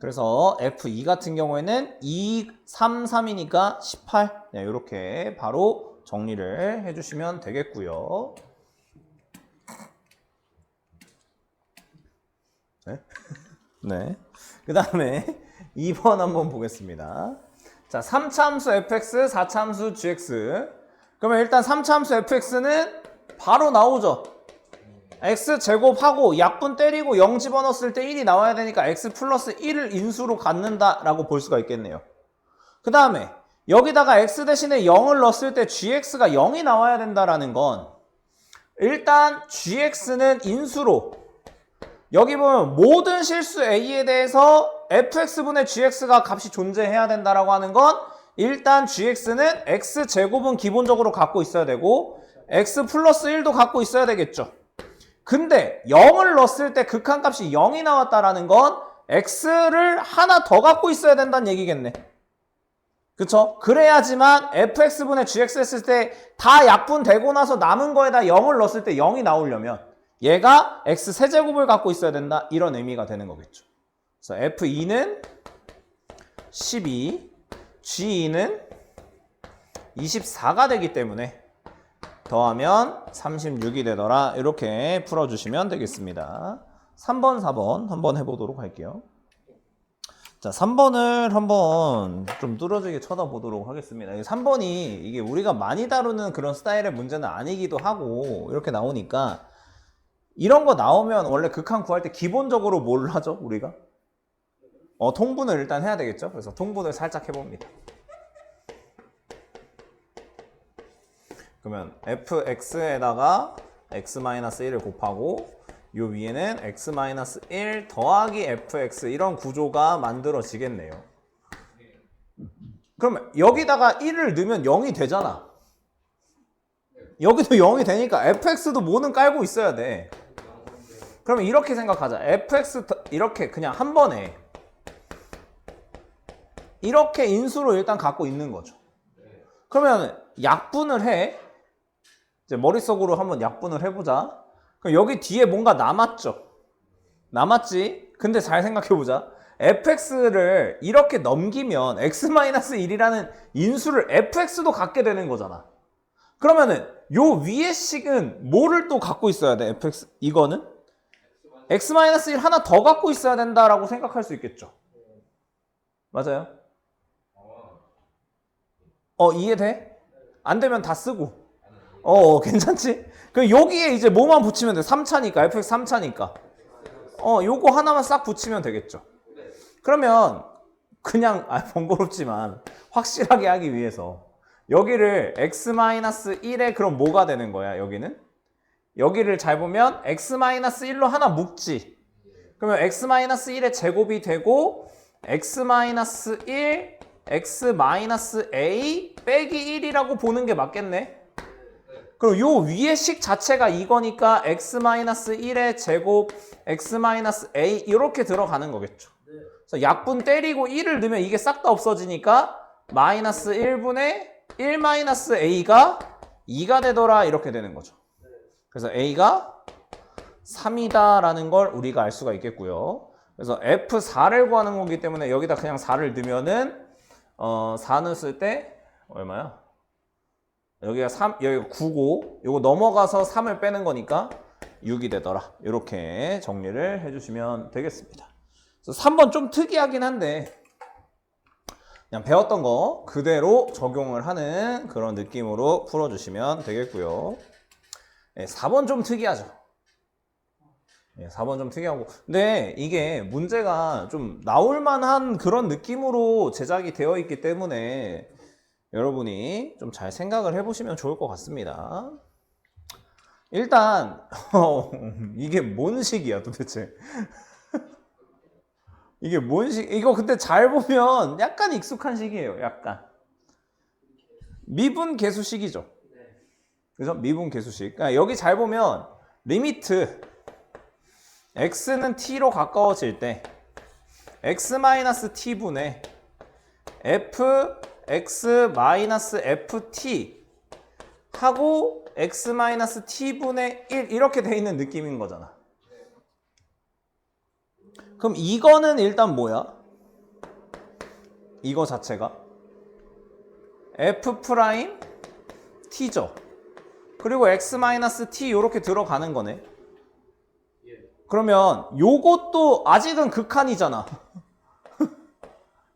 그래서 F2 같은 경우에는 2, 3, 3이니까 18. 네, 이렇게 바로 정리를 해주시면 되겠고요. 네. 네. 그 다음에 2번 한번 보겠습니다. 자, 3차 함수 fx, 4차 함수 gx. 그러면 일단 3차 함수 fx는 바로 나오죠. x 제곱하고 약분 때리고 0 집어넣었을 때 1이 나와야 되니까 x 플러스 1을 인수로 갖는다라고 볼 수가 있겠네요. 그 다음에 여기다가 x 대신에 0을 넣었을 때 gx가 0이 나와야 된다라는 건 일단 gx는 인수로, 여기 보면 모든 실수 a에 대해서 fx분의 gx가 값이 존재해야 된다라고 하는 건 일단 gx는 x제곱은 기본적으로 갖고 있어야 되고 x 플러스 1도 갖고 있어야 되겠죠. 근데 0을 넣었을 때 극한값이 0이 나왔다라는 건 x를 하나 더 갖고 있어야 된다는 얘기겠네. 그쵸? 그래야지만 fx분의 gx 했을 때 다 약분되고 나서 남은 거에다 0을 넣었을 때 0이 나오려면 얘가 x 세제곱을 갖고 있어야 된다, 이런 의미가 되는 거겠죠. 그래서 f2는 12, g2는 24가 되기 때문에 더하면 36이 되더라. 이렇게 풀어주시면 되겠습니다. 3번, 4번 한번 해보도록 할게요. 자, 3번을 한번 좀 뚫어지게 쳐다보도록 하겠습니다. 3번이 이게 우리가 많이 다루는 그런 스타일의 문제는 아니기도 하고 이렇게 나오니까, 이런 거 나오면 원래 극한 구할 때 기본적으로 뭘 하죠, 우리가? 통분을 일단 해야 되겠죠? 그래서 통분을 살짝 해봅니다. 그러면 fx에다가 x-1을 곱하고 요 위에는 x-1 더하기 fx, 이런 구조가 만들어지겠네요. 그러면 여기다가 1을 넣으면 0이 되잖아. 여기도 0이 되니까 fx도 뭐는 깔고 있어야 돼. 그러면 이렇게 생각하자. fx 이렇게 그냥 한 번에 이렇게 인수로 일단 갖고 있는 거죠. 그러면 약분을 해. 이제 머릿속으로 한번 약분을 해보자. 그럼 여기 뒤에 뭔가 남았죠? 남았지? 근데 잘 생각해보자. fx를 이렇게 넘기면 x-1이라는 인수를 fx도 갖게 되는 거잖아. 그러면은 요 위에 식은 뭐를 또 갖고 있어야 돼? fx 이거는 x-1 하나 더 갖고 있어야 된다라고 생각할 수 있겠죠. 맞아요? 이해돼? 안 되면 다 쓰고. 괜찮지? 그럼 여기에 이제 뭐만 붙이면 돼? 3차니까, fx 3차니까. 요거 하나만 싹 붙이면 되겠죠. 그러면 그냥 번거롭지만 확실하게 하기 위해서 여기를 x-1에 그럼 뭐가 되는 거야, 여기는? 여기를 잘 보면 x-1로 하나 묶지. 그러면 x-1의 제곱이 되고 x-1, x-a 빼기 1이라고 보는 게 맞겠네. 그럼 요 위에 식 자체가 이거니까 x-1의 제곱 x-a 이렇게 들어가는 거겠죠. 그래서 약분 때리고 1을 넣으면 이게 싹 다 없어지니까 마이너스 1분의 1-a가 2가 되더라, 이렇게 되는 거죠. 그래서 a가 3이다 라는 걸 우리가 알 수가 있겠고요. 그래서 f4를 구하는 거기 때문에 여기다 그냥 4를 넣으면은 4 넣었을 때 얼마야? 여기가 3, 여기가 9고 요거 넘어가서 3을 빼는 거니까 6이 되더라. 이렇게 정리를 해주시면 되겠습니다. 그래서 3번 좀 특이하긴 한데 그냥 배웠던 거 그대로 적용을 하는 그런 느낌으로 풀어주시면 되겠고요. 네, 4번 좀 특이하죠. 네, 4번 좀 특이하고, 근데 이게 문제가 좀 나올 만한 그런 느낌으로 제작이 되어 있기 때문에 여러분이 좀 잘 생각을 해보시면 좋을 것 같습니다. 일단 이게 뭔 식이야 도대체? 이게 뭔 식? 이거 근데 잘 보면 약간 익숙한 식이에요. 약간 미분 계수식이죠. 그래서 미분 계수식. 그러니까 여기 잘 보면 리미트 x는 t로 가까워질 때 x-t분의 fx-ft 하고 x-t분의 1 이렇게 돼 있는 느낌인 거잖아. 그럼 이거는 일단 뭐야? 이거 자체가 f't죠. 그리고 x-t 이렇게 들어가는 거네. 그러면 요것도 아직은 극한이잖아.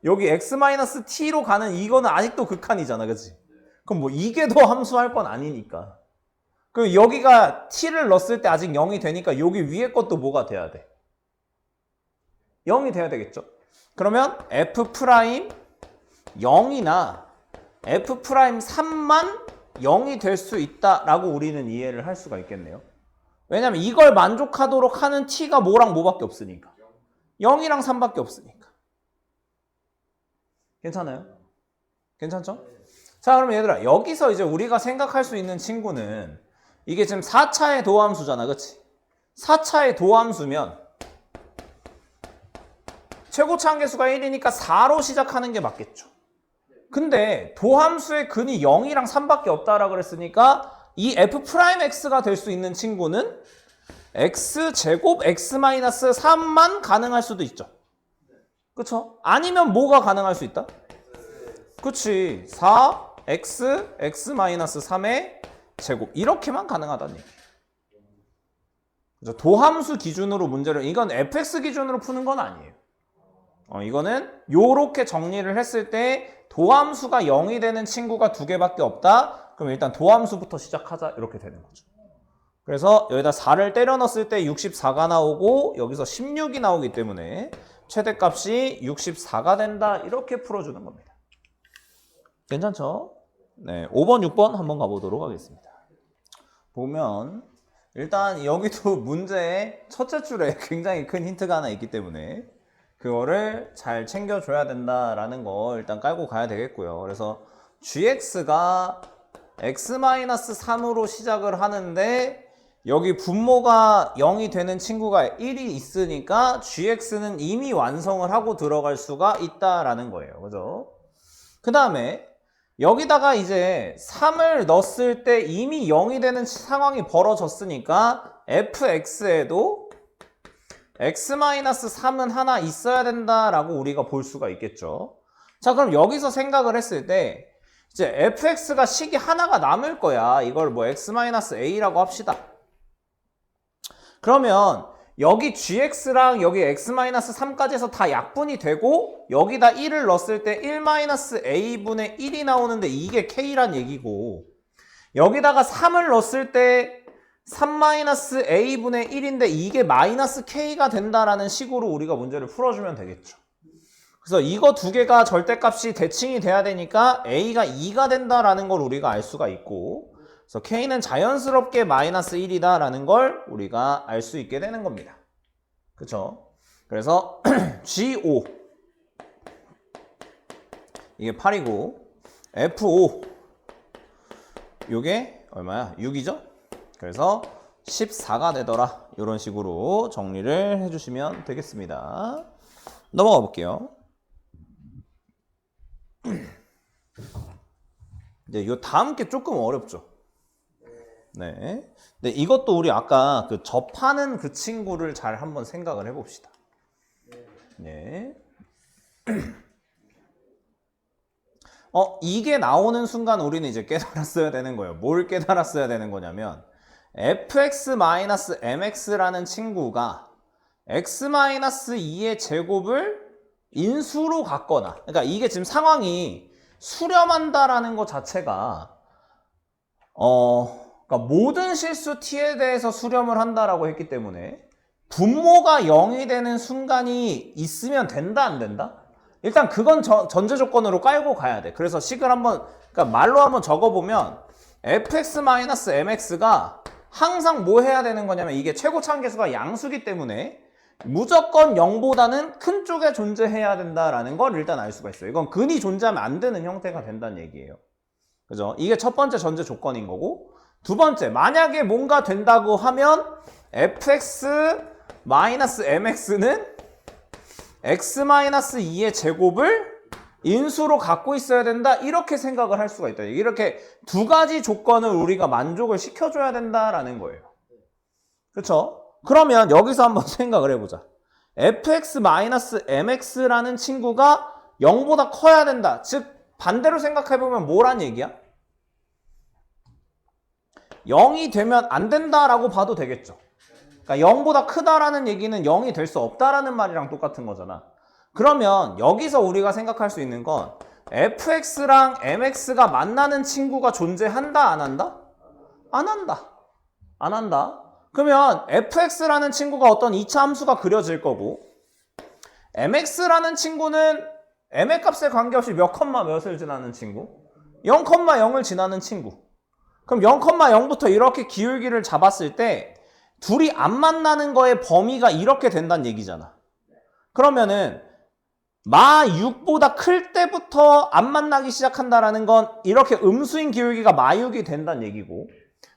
여기 x-t로 가는 이거는 아직도 극한이잖아. 그치? 그럼 뭐 이게 더 함수할 건 아니니까. 그럼 여기가 t를 넣었을 때 아직 0이 되니까 여기 위에 것도 뭐가 돼야 돼? 0이 돼야 되겠죠? 그러면 f'0이나 f'3만 0이 될 수 있다라고 우리는 이해를 할 수가 있겠네요. 왜냐면 이걸 만족하도록 하는 t가 뭐랑 뭐밖에 없으니까. 0이랑 3밖에 없으니까. 괜찮아요? 괜찮죠? 자, 그럼 얘들아, 여기서 이제 우리가 생각할 수 있는 친구는 이게 지금 4차의 도함수잖아, 그치? 4차의 도함수면 최고차 한계수가 1이니까 4로 시작하는 게 맞겠죠. 근데 도함수의 근이 0이랑 3밖에 없다라고 그랬으니까 이 f'x가 될 수 있는 친구는 x제곱 x-3만 가능할 수도 있죠. 그쵸? 아니면 뭐가 가능할 수 있다? 그치. 4x x-3의 제곱 이렇게만 가능하다니. 그죠? 도함수 기준으로 문제를, 이건 fx 기준으로 푸는 건 아니에요. 이거는 요렇게 정리를 했을 때 도함수가 0이 되는 친구가 2개밖에 없다. 그럼 일단 도함수부터 시작하자 이렇게 되는 거죠. 그래서 여기다 4를 때려 넣었을 때 64가 나오고 여기서 16이 나오기 때문에 최대값이 64가 된다 이렇게 풀어주는 겁니다. 괜찮죠? 네, 5번, 6번 한번 가보도록 하겠습니다. 보면 일단 여기도 문제의 첫째 줄에 굉장히 큰 힌트가 하나 있기 때문에 그거를 잘 챙겨줘야 된다라는 거 일단 깔고 가야 되겠고요. 그래서 gx가 x-3으로 시작을 하는데 여기 분모가 0이 되는 친구가 1이 있으니까 gx는 이미 완성을 하고 들어갈 수가 있다라는 거예요. 그죠? 그 다음에 여기다가 이제 3을 넣었을 때 이미 0이 되는 상황이 벌어졌으니까 fx에도 x-3은 하나 있어야 된다라고 우리가 볼 수가 있겠죠. 자, 그럼 여기서 생각을 했을 때 이제 fx가 식이 하나가 남을 거야. 이걸 뭐 x-a라고 합시다. 그러면 여기 gx랑 여기 x-3까지 해서 다 약분이 되고 여기다 1을 넣었을 때 1-a분의 1이 나오는데 이게 k란 얘기고 여기다가 3을 넣었을 때 3-a분의 1인데 이게 마이너스 k가 된다라는 식으로 우리가 문제를 풀어주면 되겠죠. 그래서 이거 두 개가 절대값이 대칭이 돼야 되니까 a가 2가 된다라는 걸 우리가 알 수가 있고 그래서 k는 자연스럽게 마이너스 1이다라는 걸 우리가 알 수 있게 되는 겁니다. 그쵸? 그래서 G5 이게 8이고 F5 요게 얼마야? 6이죠? 그래서 14가 되더라. 이런 식으로 정리를 해주시면 되겠습니다. 넘어가 볼게요. 이제 요 다음 게 조금 어렵죠? 네. 근데 이것도 우리 아까 그 접하는 그 친구를 잘 한번 생각을 해봅시다. 네. 이게 나오는 순간 우리는 이제 깨달았어야 되는 거예요. 뭘 깨달았어야 되는 거냐면 fx-mx라는 친구가 x-2의 제곱을 인수로 갖거나 그러니까 이게 지금 상황이 수렴한다라는 것 자체가 그러니까 모든 실수 t에 대해서 수렴을 한다라고 했기 때문에 분모가 0이 되는 순간이 있으면 된다 안 된다? 일단 그건 전제 조건으로 깔고 가야 돼. 그래서 식을 한번 그러니까 말로 한번 적어보면 fx-mx가 항상 뭐 해야 되는 거냐면 이게 최고차 한계수가 양수기 때문에 무조건 0보다는 큰 쪽에 존재해야 된다라는 걸 일단 알 수가 있어요. 이건 근이 존재하면 안 되는 형태가 된다는 얘기예요. 그죠? 이게 첫 번째 전제 조건인 거고 두 번째, 만약에 뭔가 된다고 하면 fx-mx는 x-2의 제곱을 인수로 갖고 있어야 된다. 이렇게 생각을 할 수가 있다. 이렇게 두 가지 조건을 우리가 만족을 시켜줘야 된다라는 거예요. 그렇죠? 그러면 여기서 한번 생각을 해보자. fx-mx라는 친구가 0보다 커야 된다. 즉 반대로 생각해보면 뭐란 얘기야? 0이 되면 안 된다라고 봐도 되겠죠. 그러니까 0보다 크다라는 얘기는 0이 될 수 없다라는 말이랑 똑같은 거잖아. 그러면 여기서 우리가 생각할 수 있는 건 fx랑 mx가 만나는 친구가 존재한다, 안 한다? 안 한다. 안 한다. 그러면 fx라는 친구가 어떤 2차 함수가 그려질 거고 mx라는 친구는 m의 값에 관계없이 몇 컴마 몇을 지나는 친구? 0,0을 지나는 친구. 그럼 0,0부터 이렇게 기울기를 잡았을 때 둘이 안 만나는 거의 범위가 이렇게 된다는 얘기잖아. 그러면은 마 6보다 클 때부터 안 만나기 시작한다라는 건 이렇게 음수인 기울기가 마 6이 된다는 얘기고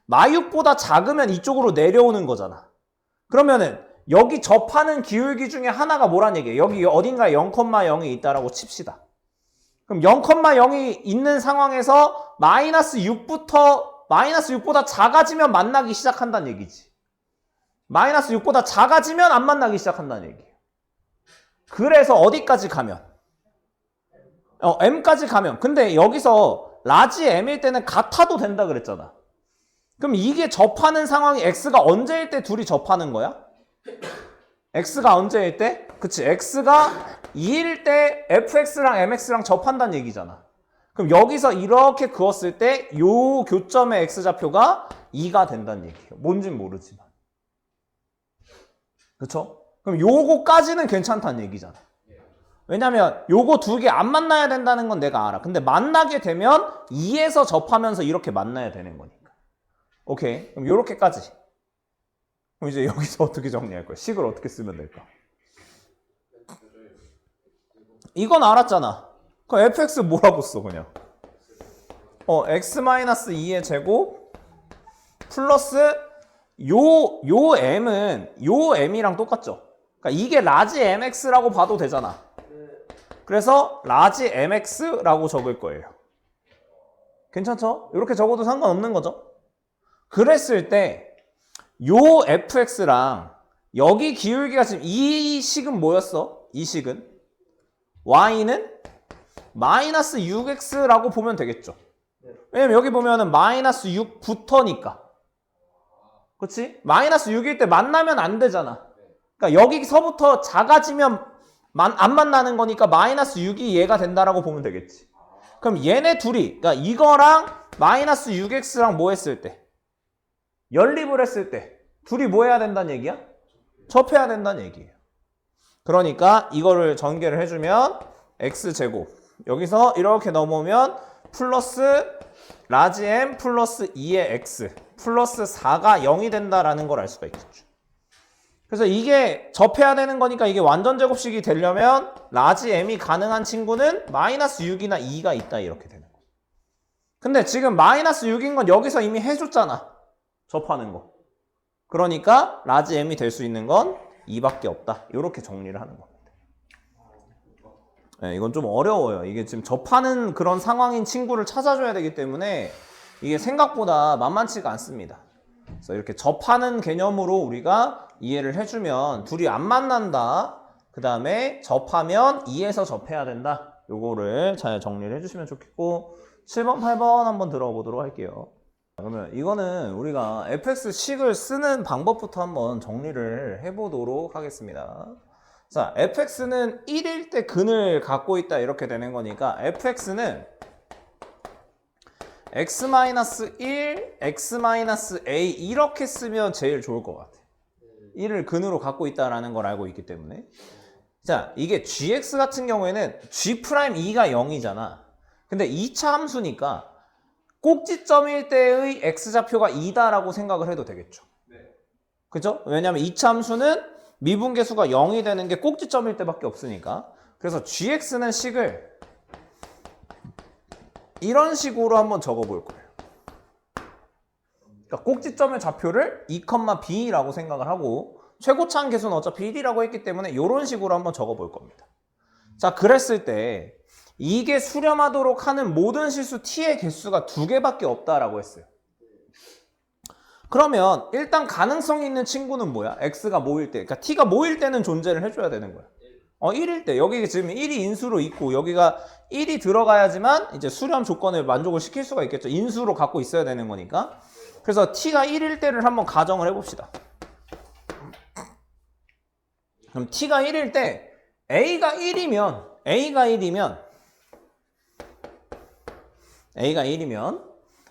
마 6보다 작으면 이쪽으로 내려오는 거잖아. 그러면은 여기 접하는 기울기 중에 하나가 뭐란 얘기예요? 여기 어딘가에 0,0이 있다라고 칩시다. 그럼 0,0이 있는 상황에서 마이너스 6보다 작아지면 만나기 시작한다는 얘기지. 마이너스 6보다 작아지면 안 만나기 시작한다는 얘기예요. 그래서 어디까지 가면? m까지 가면. 근데 여기서 라지 m일 때는 같아도 된다 그랬잖아. 그럼 이게 접하는 상황이 x가 언제일 때 둘이 접하는 거야? x가 언제일 때? 그치, x가 2일 때 fx랑 mx랑 접한다는 얘기잖아. 그럼 여기서 이렇게 그었을 때 요 교점의 x좌표가 2가 된다는 얘기예요. 뭔진 모르지만. 그쵸? 그럼 요거까지는 괜찮다는 얘기잖아. 왜냐면 요거 두 개 안 만나야 된다는 건 내가 알아. 근데 만나게 되면 2에서 접하면서 이렇게 만나야 되는 거니까. 오케이. 그럼 요렇게까지. 그럼 이제 여기서 어떻게 정리할 거야? 식을 어떻게 쓰면 될까? 이건 알았잖아. 그럼 fx 뭐라고 써 그냥? x-2의 제곱 플러스 요 m이랑 똑같죠? 그러니까 이게 라지 mx라고 봐도 되잖아. 그래서 라지 mx라고 적을 거예요. 괜찮죠? 이렇게 적어도 상관없는 거죠? 그랬을 때 요 fx랑 여기 기울기가 지금 이 식은 뭐였어? 이 식은 y는 마이너스 6x라고 보면 되겠죠. 왜냐면 여기 보면은 마이너스 6부터니까. 그렇지? 마이너스 6일 때 만나면 안 되잖아. 그러니까 여기서부터 작아지면 안 만나는 거니까 마이너스 6이 얘가 된다라고 보면 되겠지. 그럼 얘네 둘이, 그러니까 이거랑 마이너스 6x랑 뭐 했을 때? 연립을 했을 때 둘이 뭐 해야 된다는 얘기야? 접해야 된다는 얘기예요. 그러니까 이거를 전개를 해주면 x제곱 여기서 이렇게 넘어오면 플러스 라지 m 플러스 2의 x 플러스 4가 0이 된다라는 걸 알 수가 있겠죠. 그래서 이게 접해야 되는 거니까 이게 완전 제곱식이 되려면 라지 m이 가능한 친구는 마이너스 6이나 2가 있다 이렇게 되는 거예요. 근데 지금 마이너스 6인 건 여기서 이미 해줬잖아. 접하는 거. 그러니까 라지 m이 될 수 있는 건 2밖에 없다. 이렇게 정리를 하는 겁니다. 네, 이건 좀 어려워요. 이게 지금 접하는 그런 상황인 친구를 찾아줘야 되기 때문에 이게 생각보다 만만치가 않습니다. 그래서 이렇게 접하는 개념으로 우리가 이해를 해주면 둘이 안 만난다. 그 다음에 접하면 2에서 접해야 된다. 요거를 잘 정리를 해주시면 좋겠고 7번, 8번 한번 들어보도록 할게요. 그러면 이거는 우리가 fx식을 쓰는 방법부터 한번 정리를 해보도록 하겠습니다. 자, fx는 1일 때 근을 갖고 있다 이렇게 되는 거니까 fx는 x-1, x-a 이렇게 쓰면 제일 좋을 것 같아. 1을 근으로 갖고 있다는 걸 알고 있기 때문에. 자, 이게 gx 같은 경우에는 g'2가 0이잖아. 근데 2차 함수니까 꼭지점일 때의 x좌표가 2다라고 생각을 해도 되겠죠. 그죠? 왜냐면 2차 함수는 미분계수가 0이 되는 게 꼭지점일 때밖에 없으니까. 그래서 gx는 식을 이런 식으로 한번 적어볼 거예요. 그러니까 꼭지점의 좌표를 2, b라고 생각을 하고 최고차항 계수는 어차피 1이라고 했기 때문에 이런 식으로 한번 적어볼 겁니다. 자, 그랬을 때 이게 수렴하도록 하는 모든 실수 t의 개수가 2개밖에 없다라고 했어요. 그러면 일단 가능성이 있는 친구는 뭐야? x가 모일 때, 그러니까 t가 모일 때는 존재를 해줘야 되는 거야. 1일 때, 여기 지금 1이 인수로 있고 여기가 1이 들어가야지만 이제 수렴 조건을 만족을 시킬 수가 있겠죠. 인수로 갖고 있어야 되는 거니까. 그래서 t가 1일 때를 한번 가정을 해봅시다. 그럼 t가 1일 때 a가 1이면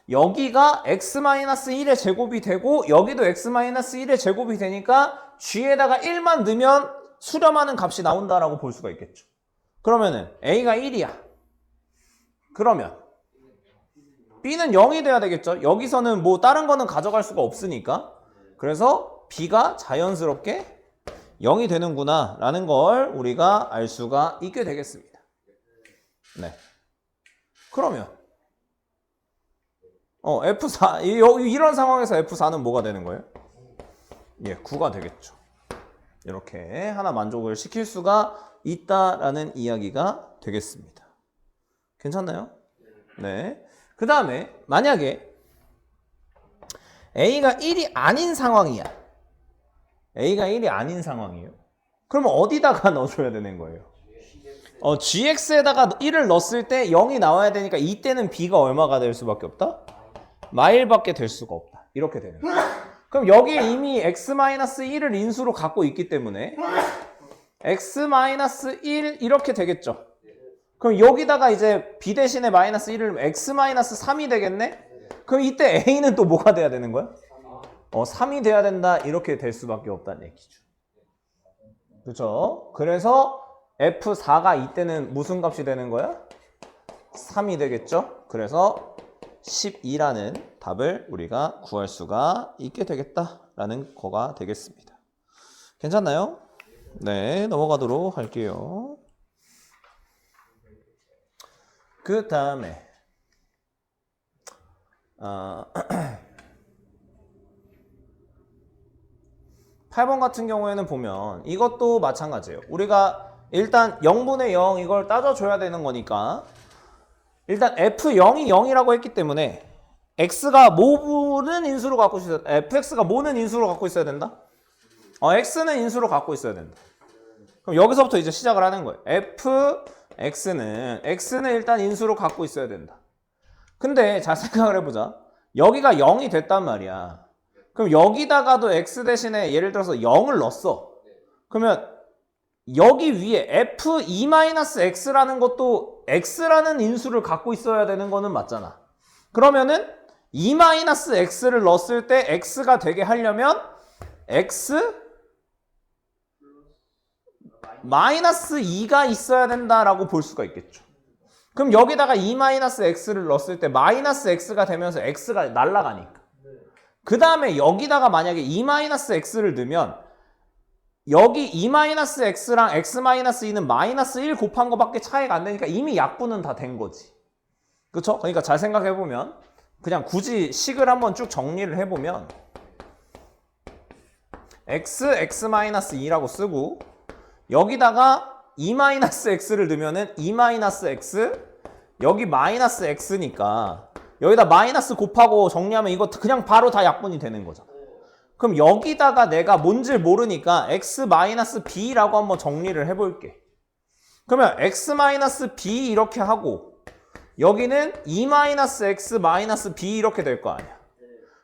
여기가 x-1의 제곱이 되고 여기도 x-1의 제곱이 되니까 g에다가 1만 넣으면 수렴하는 값이 나온다라고 볼 수가 있겠죠. 그러면은 a가 1이야. 그러면 b는 0이 돼야 되겠죠. 여기서는 뭐 다른 거는 가져갈 수가 없으니까. 그래서 b가 자연스럽게 0이 되는구나 라는 걸 우리가 알 수가 있게 되겠습니다. 네. 그러면 F4 이런 상황에서 F4는 뭐가 되는 거예요? 예, 9가 되겠죠. 이렇게 하나 만족을 시킬 수가 있다라는 이야기가 되겠습니다. 괜찮나요? 네. 그 다음에 만약에 A가 1이 아닌 상황이야. A가 1이 아닌 상황이에요. 그러면 어디다가 넣어줘야 되는 거예요? GX에다가 1을 넣었을 때 0이 나와야 되니까 이때는 B가 얼마가 될 수밖에 없다? 마일밖에 될 수가 없다. 이렇게 되는 거예요. 그럼 여기에 이미 x-1을 인수로 갖고 있기 때문에 x-1 이렇게 되겠죠. 그럼 여기다가 이제 B 대신에 마이너스 1을 x-3이 되겠네? 그럼 이때 A는 또 뭐가 돼야 되는 거야? 3이 돼야 된다. 이렇게 될 수밖에 없다는 얘기죠. 그렇죠? 그래서 F4가 이때는 무슨 값이 되는 거야? 3이 되겠죠? 그래서 12라는 답을 우리가 구할 수가 있게 되겠다라는 거가 되겠습니다. 괜찮나요? 네, 넘어가도록 할게요. 그 다음에 8번 같은 경우에는 보면 이것도 마찬가지예요. 우리가 일단 0분의 0 이걸 따져줘야 되는 거니까 일단 F0이 0이라고 했기 때문에 X가 뭐는 인수로 갖고 있어야 된다. FX가 뭐는 인수로 갖고 있어야 된다? X는 인수로 갖고 있어야 된다. 그럼 여기서부터 이제 시작을 하는 거예요. X는 일단 인수로 갖고 있어야 된다. 근데 잘 생각을 해보자. 여기가 0이 됐단 말이야. 그럼 여기다가도 X 대신에 예를 들어서 0을 넣었어. 그러면 여기 위에 F2-X라는 것도 X라는 인수를 갖고 있어야 되는 거는 맞잖아. 그러면은 2-X를 넣었을 때 X가 되게 하려면 X 마이너스 2가 있어야 된다라고 볼 수가 있겠죠. 그럼 여기다가 2-X를 넣었을 때 마이너스 X가 되면서 X가 날아가니까. 그 다음에 여기다가 만약에 2-X를 넣으면 여기 2-X랑 X-2는 마이너스 1 곱한 거밖에 차이가 안 되니까 이미 약분은 다 된 거지. 그쵸? 그러니까 잘 생각해보면 그냥 굳이 식을 한번 쭉 정리를 해보면 X, X-2라고 쓰고 여기다가 2-X를 넣으면은 2-X 여기 마이너스 X니까 여기다 마이너스 곱하고 정리하면 이거 그냥 바로 다 약분이 되는 거죠. 그럼 여기다가 내가 뭔지 모르니까 X-B라고 한번 정리를 해볼게. 그러면 X-B 이렇게 하고 여기는 2-X-B 이렇게 될 거 아니야.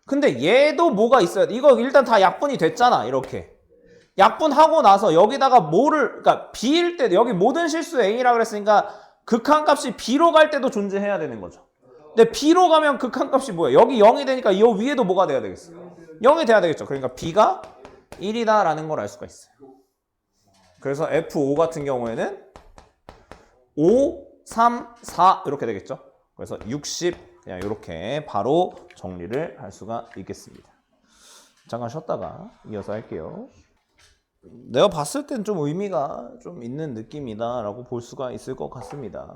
근데 얘도 뭐가 있어야 돼. 이거 일단 다 약분이 됐잖아. 이렇게. 약분하고 나서 여기다가 뭐를 그러니까 B일 때 여기 모든 실수 A라고 그랬으니까 극한값이 B로 갈 때도 존재해야 되는 거죠. 근데 B로 가면 극한값이 뭐야? 여기 0이 되니까 이 위에도 뭐가 돼야 되겠어? 0이 돼야 되겠죠. 그러니까 B가 1이다 라는 걸 알 수가 있어요. 그래서 F5 같은 경우에는 5, 3, 4 이렇게 되겠죠. 그래서 60 그냥 이렇게 바로 정리를 할 수가 있겠습니다. 잠깐 쉬었다가 이어서 할게요. 내가 봤을 땐 좀 의미가 좀 있는 느낌이다 라고 볼 수가 있을 것 같습니다.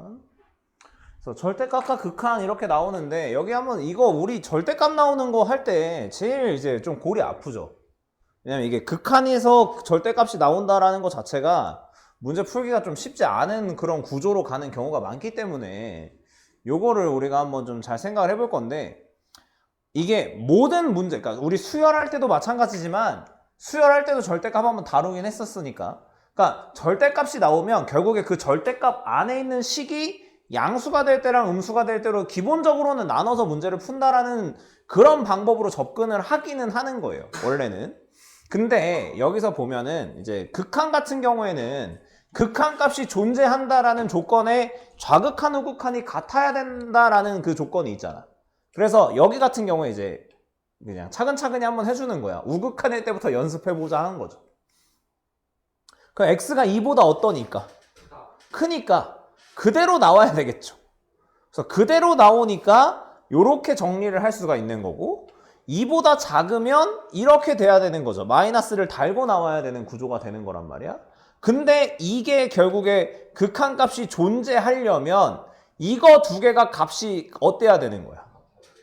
그래서 절대값과 극한 이렇게 나오는데 여기 한번 이거 우리 절대값 나오는 거 할 때 제일 이제 좀 골이 아프죠. 왜냐면 이게 극한에서 절대값이 나온다라는 것 자체가 문제 풀기가 좀 쉽지 않은 그런 구조로 가는 경우가 많기 때문에 요거를 우리가 한번 좀 잘 생각을 해볼 건데, 이게 모든 문제, 그러니까 우리 수열할 때도 마찬가지지만 수열할 때도 절대값 한번 다루긴 했었으니까, 그러니까 절대값이 나오면 결국에 그 절대값 안에 있는 식이 양수가 될 때랑 음수가 될 때로 기본적으로는 나눠서 문제를 푼다라는 그런 방법으로 접근을 하기는 하는 거예요, 원래는. 근데 여기서 보면은 이제 극한 같은 경우에는 극한값이 존재한다라는 조건에 좌극한 우극한이 같아야 된다라는 그 조건이 있잖아. 그래서 여기 같은 경우에 이제 그냥 차근차근히 한번 해주는 거야. 우극한일 때부터 연습해보자 하는 거죠. 그 x가 2보다 어떠니까? 크니까 그대로 나와야 되겠죠. 그래서 그대로 나오니까 이렇게 정리를 할 수가 있는 거고, 2보다 작으면 이렇게 돼야 되는 거죠. 마이너스를 달고 나와야 되는 구조가 되는 거란 말이야. 근데 이게 결국에 극한값이 존재하려면 이거 두 개가 값이 어때야 되는 거야?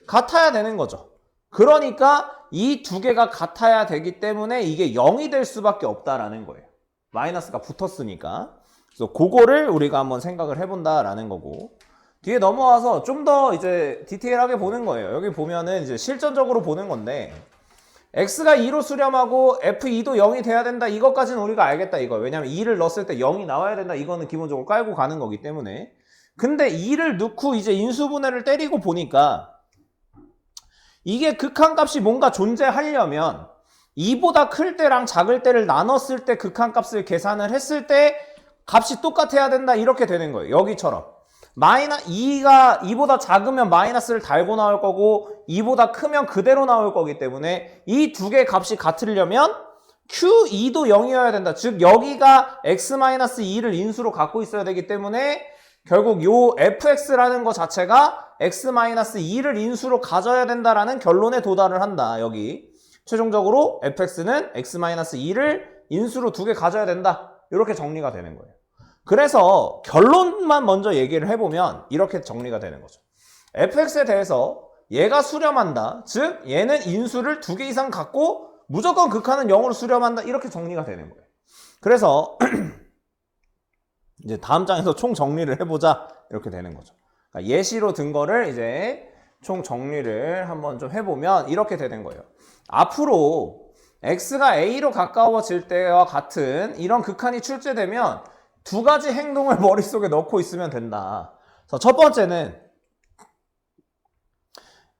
같아야 되는 거죠. 그러니까 이 두 개가 같아야 되기 때문에 이게 0이 될 수밖에 없다라는 거예요. 마이너스가 붙었으니까. 그래서 그거를 우리가 한번 생각을 해본다라는 거고, 뒤에 넘어와서 좀 더 이제 디테일하게 보는 거예요. 여기 보면은 이제 실전적으로 보는 건데, x가 2로 수렴하고 f2도 0이 돼야 된다, 이것까지는 우리가 알겠다 이거. 왜냐면 2를 넣었을 때 0이 나와야 된다, 이거는 기본적으로 깔고 가는 거기 때문에. 근데 2를 넣고 이제 인수분해를 때리고 보니까 이게 극한값이 뭔가 존재하려면 2보다 클 때랑 작을 때를 나눴을 때 극한값을 계산을 했을 때 값이 똑같아야 된다, 이렇게 되는 거예요. 여기처럼 2가 2보다 작으면 마이너스를 달고 나올 거고 2보다 크면 그대로 나올 거기 때문에 이 두 개의 값이 같으려면 Q2도 0이어야 된다. 즉 여기가 x-2를 인수로 갖고 있어야 되기 때문에 결국 요 fx라는 것 자체가 x-2를 인수로 가져야 된다라는 결론에 도달을 한다. 여기 최종적으로 fx는 x-2를 인수로 두 개 가져야 된다, 이렇게 정리가 되는 거예요. 그래서 결론만 먼저 얘기를 해보면 이렇게 정리가 되는 거죠. fx에 대해서 얘가 수렴한다, 즉 얘는 인수를 두 개 이상 갖고 무조건 극한은 0으로 수렴한다, 이렇게 정리가 되는 거예요. 그래서 이제 다음 장에서 총 정리를 해보자, 이렇게 되는 거죠. 그러니까 예시로 든 거를 이제 총 정리를 한번 좀 해보면 이렇게 되는 거예요. 앞으로 x가 a로 가까워질 때와 같은 이런 극한이 출제되면 두 가지 행동을 머릿속에 넣고 있으면 된다. 그래서 첫 번째는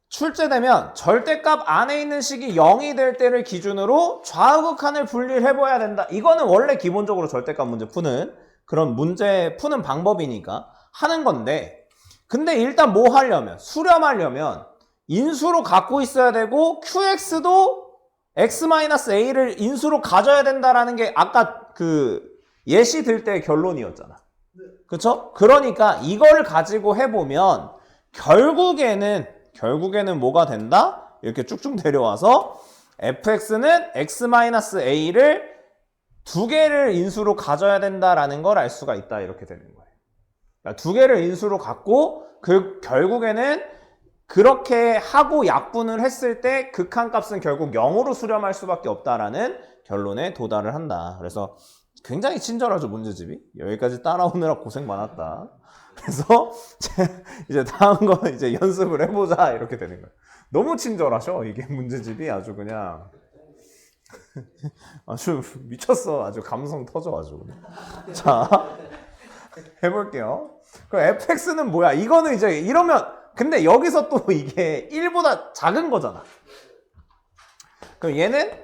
출제되면 절대값 안에 있는 식이 0이 될 때를 기준으로 좌우극한을 분리를 해봐야 된다. 이거는 원래 기본적으로 절대값 문제 푸는 그런 문제 푸는 방법이니까 하는 건데, 근데 일단 뭐 하려면, 수렴하려면 인수로 갖고 있어야 되고 QX도 x-a를 인수로 가져야 된다라는 게 아까 그 예시 들 때의 결론이었잖아. 그쵸? 그러니까 이거를 가지고 해보면 결국에는 뭐가 된다? 이렇게 쭉쭉 내려와서 fx는 x-a를 두 개를 인수로 가져야 된다라는 걸 알 수가 있다, 이렇게 되는 거예요. 그러니까 두 개를 인수로 갖고 결국에는 그렇게 하고 약분을 했을 때 극한값은 결국 0으로 수렴할 수밖에 없다라는 결론에 도달을 한다. 그래서 굉장히 친절하죠, 문제집이. 여기까지 따라오느라 고생 많았다. 그래서 이제 다음 거 이제 연습을 해보자, 이렇게 되는 거예요. 너무 친절하셔, 이게 문제집이. 아주 그냥 아주 미쳤어. 아주 감성 터져 아주. 자, 해볼게요. 그럼 fx는 뭐야? 이거는 이제 이러면, 근데 여기서 또 이게 1보다 작은 거잖아. 그럼 얘는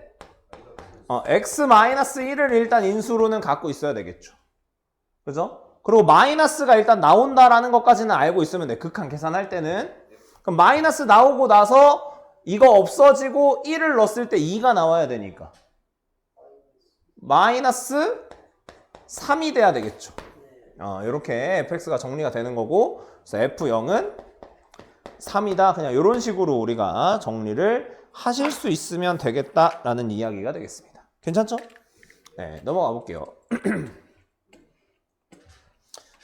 x-1을 일단 인수로는 갖고 있어야 되겠죠. 그죠? 그리고 마이너스가 일단 나온다라는 것까지는 알고 있으면 돼, 극한 계산할 때는. 그럼 마이너스 나오고 나서 이거 없어지고 1을 넣었을 때 2가 나와야 되니까 마이너스 3이 돼야 되겠죠. 이렇게 fx가 정리가 되는 거고, 그래서 f0은 3이다. 그냥 이런 식으로 우리가 정리를 하실 수 있으면 되겠다라는 이야기가 되겠습니다. 괜찮죠? 네, 넘어가 볼게요.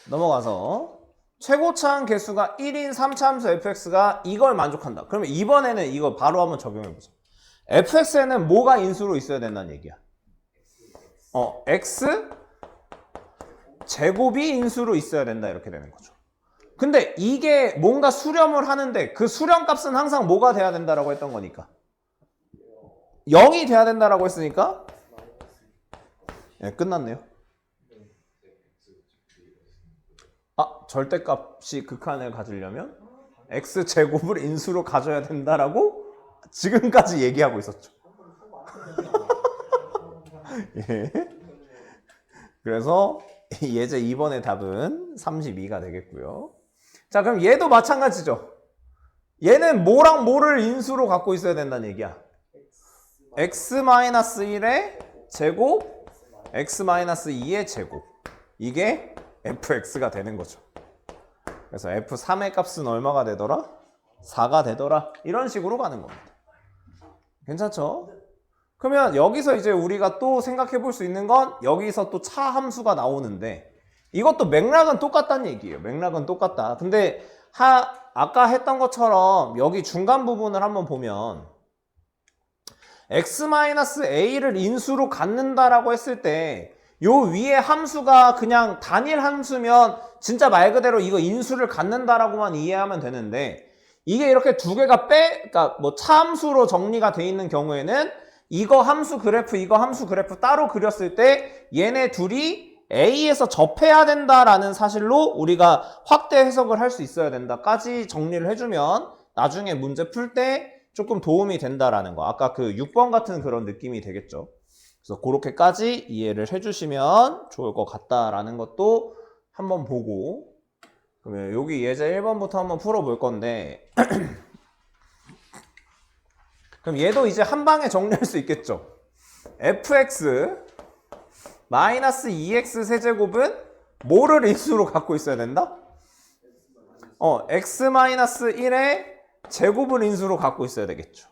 넘어가서 최고차항 개수가 1인 3차함수 fx가 이걸 만족한다. 그러면 이번에는 이거 바로 한번 적용해 보자. fx에는 뭐가 인수로 있어야 된다는 얘기야? x 제곱이 인수로 있어야 된다 이렇게 되는 거죠. 근데 이게 뭔가 수렴을 하는데 그 수렴 값은 항상 뭐가 돼야 된다라고 했던 거니까 0이 돼야 된다라고 했으니까 네, 끝났네요. 절대값이 극한을 가지려면 x제곱을 인수로 가져야 된다라고 지금까지 얘기하고 있었죠. 예. 그래서 예제 2번의 답은 32가 되겠고요. 자, 그럼 얘도 마찬가지죠. 얘는 뭐랑 뭐를 인수로 갖고 있어야 된다는 얘기야. x-1의 제곱, x-2의 제곱. 이게 fx가 되는 거죠. 그래서 f3의 값은 얼마가 되더라? 4가 되더라. 이런 식으로 가는 겁니다. 괜찮죠? 그러면 여기서 이제 우리가 또 생각해 볼 수 있는 건 여기서 또 차 함수가 나오는데 이것도 맥락은 똑같다는 얘기예요. 맥락은 똑같다. 근데 아까 했던 것처럼 여기 중간 부분을 한번 보면 x-a를 인수로 갖는다라고 했을 때 요 위에 함수가 그냥 단일 함수면 진짜 말 그대로 이거 인수를 갖는다라고만 이해하면 되는데 이게 이렇게 두 개가 그러니까 뭐 차함수로 정리가 돼 있는 경우에는 이거 함수 그래프, 이거 함수 그래프 따로 그렸을 때 얘네 둘이 A에서 접해야 된다라는 사실로 우리가 확대 해석을 할 수 있어야 된다까지 정리를 해주면 나중에 문제 풀 때 조금 도움이 된다라는 거. 아까 그 6번 같은 그런 느낌이 되겠죠. 그래서 그렇게까지 이해를 해주시면 좋을 것 같다라는 것도 한번 보고 그러면 여기 예제 1번부터 한번 풀어볼 건데 그럼 얘도 이제 한 방에 정리할 수 있겠죠. fx 마이너스 2x 세제곱은 뭐를 인수로 갖고 있어야 된다? x 마이너스 1의 제곱을 인수로 갖고 있어야 되겠죠.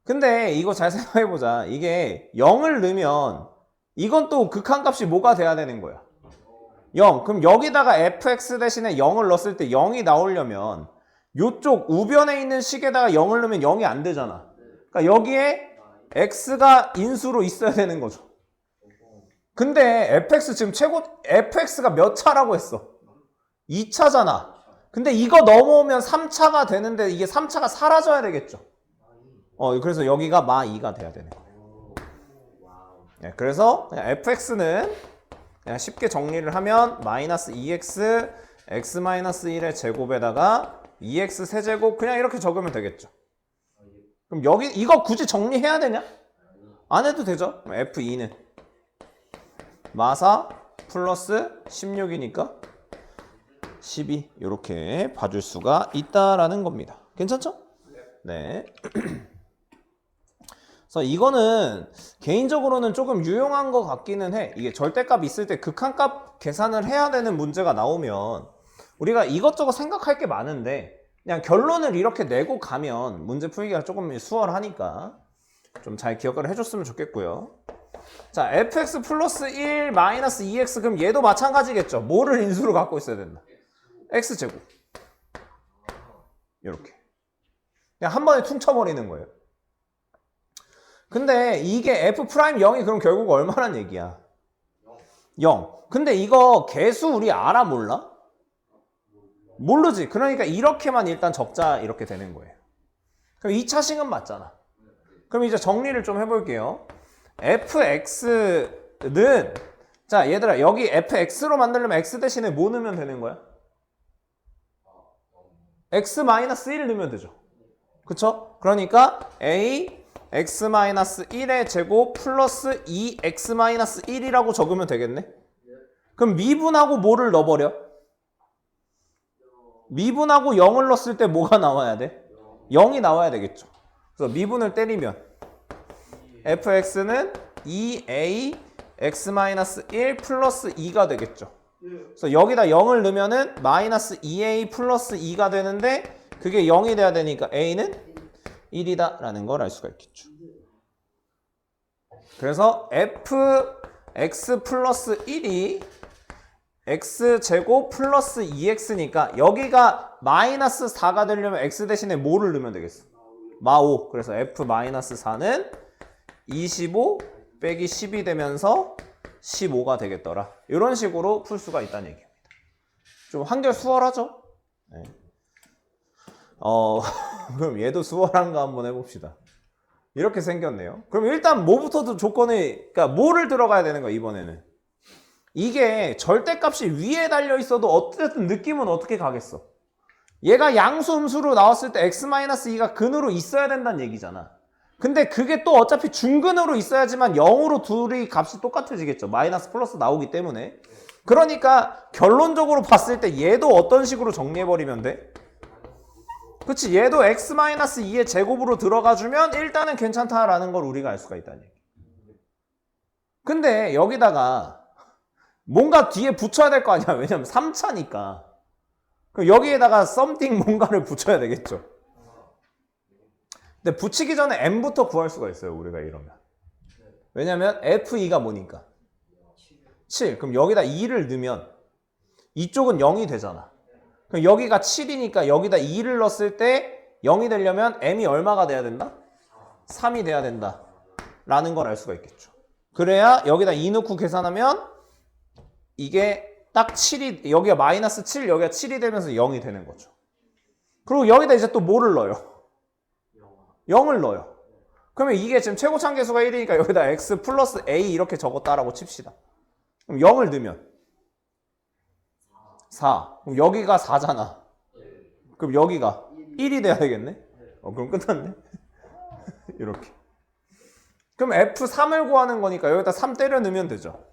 근데 이거 잘 생각해보자. 이게 0을 넣으면 이건 또 극한값이 뭐가 돼야 되는 거야? 0. 그럼 여기다가 fx 대신에 0을 넣었을 때 0이 나오려면 요쪽 우변에 있는 식에다가 0을 넣으면 0이 안 되잖아. 그러니까 여기에 x가 인수로 있어야 되는 거죠. 근데 fx 지금 fx가 몇 차라고 했어? 2차잖아. 근데 이거 넘어오면 3차가 되는데 이게 3차가 사라져야 되겠죠. 그래서 여기가 마2가 돼야 되는 거예요. 네, 그래서 그냥 fx는 그냥 쉽게 정리를 하면 마이너스 2x x-1의 제곱에다가 2x 세제곱 그냥 이렇게 적으면 되겠죠. 그럼 여기 이거 굳이 정리해야 되냐? 안 해도 되죠. f2는 마사 플러스 16이니까 12 이렇게 봐줄 수가 있다라는 겁니다. 괜찮죠? 네. 그래서 이거는 개인적으로는 조금 유용한 것 같기는 해. 이게 절대값 있을 때 극한값 계산을 해야 되는 문제가 나오면 우리가 이것저것 생각할 게 많은데 그냥 결론을 이렇게 내고 가면 문제 풀기가 조금 수월하니까 좀 잘 기억을 해줬으면 좋겠고요. 자, fx 플러스 1 마이너스 2x 그럼 얘도 마찬가지겠죠. 뭐를 인수로 갖고 있어야 된다? x제곱. 이렇게 그냥 한 번에 퉁쳐버리는 거예요. 근데 이게 f'0이 그럼 결국 얼마란 얘기야? 0. 근데 이거 개수 우리 알아 몰라? 모르지. 그러니까 이렇게만 일단 적자 이렇게 되는 거예요. 그럼 2차식은 맞잖아. 그럼 이제 정리를 좀 해볼게요. fx는 자 얘들아 여기 fx로 만들려면 x 대신에 뭐 넣으면 되는 거야? x-1 넣으면 되죠. 그쵸? 그러니까 a x-1의 제곱 플러스 2x-1이라고 적으면 되겠네? 그럼 미분하고 뭐를 넣어버려? 미분하고 0을 넣었을 때 뭐가 나와야 돼? 0이 나와야 되겠죠. 그래서 미분을 때리면 fx는 2a x-1 플러스 2가 되겠죠. 그래서 여기다 0을 넣으면은 마이너스 2a 플러스 2가 되는데 그게 0이 돼야 되니까 a는 1이다 라는 걸 알 수가 있겠죠. 그래서 fx 플러스 1이 x제곱 플러스 2x니까 여기가 마이너스 4가 되려면 x 대신에 뭐를 넣으면 되겠어? 마5. 그래서 F-4는 25 빼기 10이 되면서 15가 되겠더라. 이런 식으로 풀 수가 있다는 얘기입니다. 좀 한결 수월하죠? 네. 그럼 얘도 수월한가 한번 해봅시다. 이렇게 생겼네요. 그럼 일단 뭐부터도 조건이, 그러니까 뭐를 들어가야 되는 거야, 이번에는. 이게 절대값이 위에 달려 있어도 어쨌든 느낌은 어떻게 가겠어? 얘가 양수 음수로 나왔을 때 x-2가 근으로 있어야 된다는 얘기잖아. 근데 그게 또 어차피 중근으로 있어야지만 0으로 둘이 값이 똑같아지겠죠. 마이너스 플러스 나오기 때문에. 그러니까 결론적으로 봤을 때 얘도 어떤 식으로 정리해버리면 돼? 그치, 얘도 x-2의 제곱으로 들어가주면 일단은 괜찮다라는 걸 우리가 알 수가 있다는 얘기. 근데 여기다가 뭔가 뒤에 붙여야 될 거 아니야. 왜냐면 3차니까. 그럼 여기에다가 something 뭔가를 붙여야 되겠죠. 근데 붙이기 전에 m부터 구할 수가 있어요. 우리가 이러면. 왜냐면 f2가 뭐니까? 7. 그럼 여기다 2를 넣으면 이쪽은 0이 되잖아. 그럼 여기가 7이니까 여기다 2를 넣었을 때 0이 되려면 m이 얼마가 돼야 된다? 3이 돼야 된다. 라는 걸 알 수가 있겠죠. 그래야 여기다 2 넣고 계산하면 이게 딱 7이, 여기가 마이너스 7, 여기가 7이 되면서 0이 되는 거죠. 그리고 여기다 이제 또 뭐를 넣어요? 0을 넣어요. 그러면 이게 지금 최고 참계수가 1이니까 여기다 x 플러스 a 이렇게 적었다라고 칩시다. 그럼 0을 넣으면 4. 그럼 여기가 4잖아. 그럼 여기가 1이 돼야 되겠네? 그럼 끝났네? 이렇게. 그럼 F3을 구하는 거니까 여기다 3 때려 넣으면 되죠.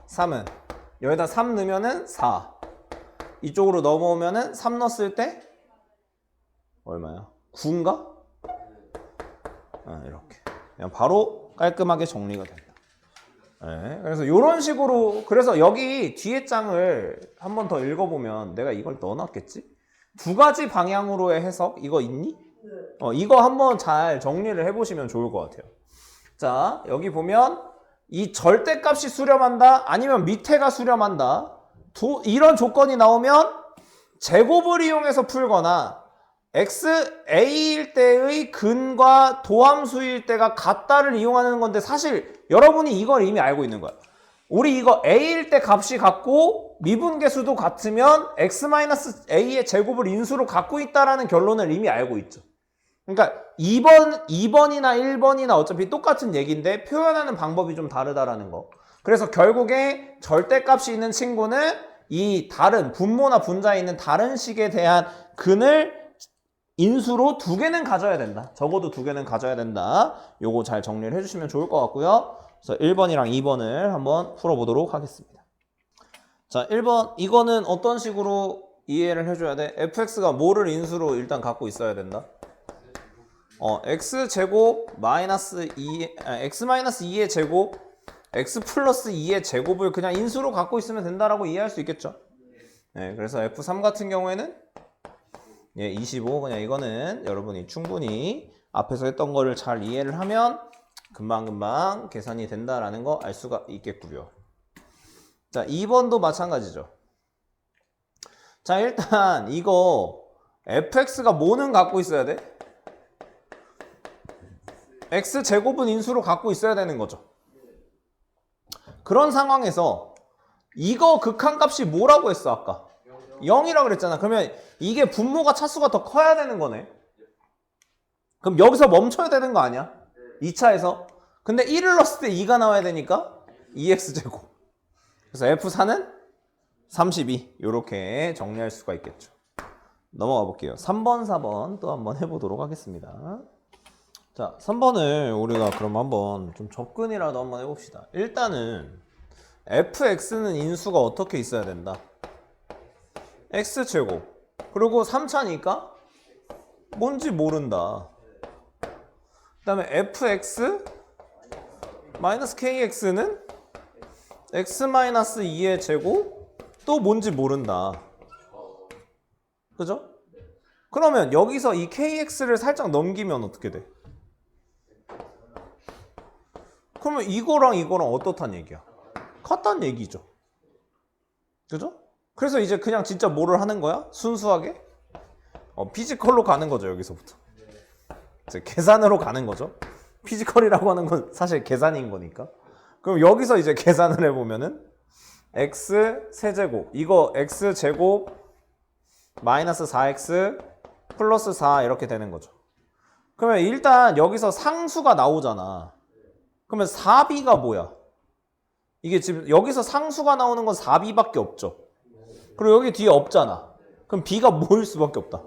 3은 여기다 3 넣으면은 4. 이쪽으로 넘어오면은 3 넣었을 때 얼마야? 9인가? 이렇게. 그냥 바로 깔끔하게 정리가 된다. 네, 그래서 이런 식으로, 그래서 여기 뒤에 장을 한 번 더 읽어보면 내가 이걸 넣어놨겠지? 두 가지 방향으로의 해석, 이거 있니? 이거 한번 잘 정리를 해보시면 좋을 것 같아요. 자, 여기 보면 이 절대값이 수렴한다, 아니면 밑에가 수렴한다. 이런 조건이 나오면 제곱을 이용해서 풀거나 xa일 때의 근과 도함수일 때가 같다를 이용하는 건데, 사실 여러분이 이걸 이미 알고 있는 거야. 우리 이거 a일 때 값이 같고 미분계수도 같으면 x-a의 제곱을 인수로 갖고 있다라는 결론을 이미 알고 있죠. 그러니까 2번이나 1번이나 어차피 똑같은 얘기인데 표현하는 방법이 좀 다르다라는 거. 그래서 결국에 절대값이 있는 친구는 이 다른 분모나 분자에 있는 다른 식에 대한 근을 인수로 2개는 가져야 된다. 적어도 2개는 가져야 된다. 요거 잘 정리를 해주시면 좋을 것 같고요. 그래서 1번이랑 2번을 한번 풀어보도록 하겠습니다. 자, 1번. 이거는 어떤 식으로 이해를 해줘야 돼? fx가 뭐를 인수로 일단 갖고 있어야 된다? x제곱 마이너스 2, x-2의 제곱, x 플러스 2의 제곱을 그냥 인수로 갖고 있으면 된다라고 이해할 수 있겠죠? 네, 그래서 f3 같은 경우에는 25. 그냥 이거는 여러분이 충분히 앞에서 했던 거를 잘 이해를 하면 금방금방 계산이 된다라는 거 알 수가 있겠고요. 자, 2번도 마찬가지죠. 자, 일단 이거 fx가 뭐는 갖고 있어야 돼? x제곱은 인수로 갖고 있어야 되는 거죠. 그런 상황에서 이거 극한값이 뭐라고 했어 아까? 0이라고 그랬잖아. 그러면 이게 분모가 차수가 더 커야 되는 거네. 그럼 여기서 멈춰야 되는 거 아니야? 2차에서. 근데 1을 넣었을 때 2가 나와야 되니까 2x제곱. 그래서 f4는 32. 이렇게 정리할 수가 있겠죠. 넘어가 볼게요. 3번, 4번 또 한번 해보도록 하겠습니다. 자, 3번을 우리가 그럼 한번 좀 접근이라도 한번 해봅시다. 일단은 fx는 인수가 어떻게 있어야 된다? x제곱. 그리고 3차니까 뭔지 모른다. 그 다음에 fx 마이너스 kx는 x-2의 제곱 또 뭔지 모른다. 그죠? 그러면 여기서 이 kx를 살짝 넘기면 어떻게 돼? 그러면 이거랑 이거랑 어떻단 얘기야? 같단 얘기죠. 그죠? 그래서 이제 그냥 진짜 뭐를 하는 거야? 순수하게? 피지컬로 가는 거죠, 여기서부터. 이제 계산으로 가는 거죠. 피지컬이라고 하는 건 사실 계산인 거니까. 그럼 여기서 이제 계산을 해보면은 x 세제곱 이거 x 제곱 마이너스 4x 플러스 4 이렇게 되는 거죠. 그러면 일단 여기서 상수가 나오잖아. 그러면 4b가 뭐야? 이게 지금 여기서 상수가 나오는 건 4b밖에 없죠. 그리고 여기 뒤에 없잖아. 그럼 b가 뭐일 수밖에 없다?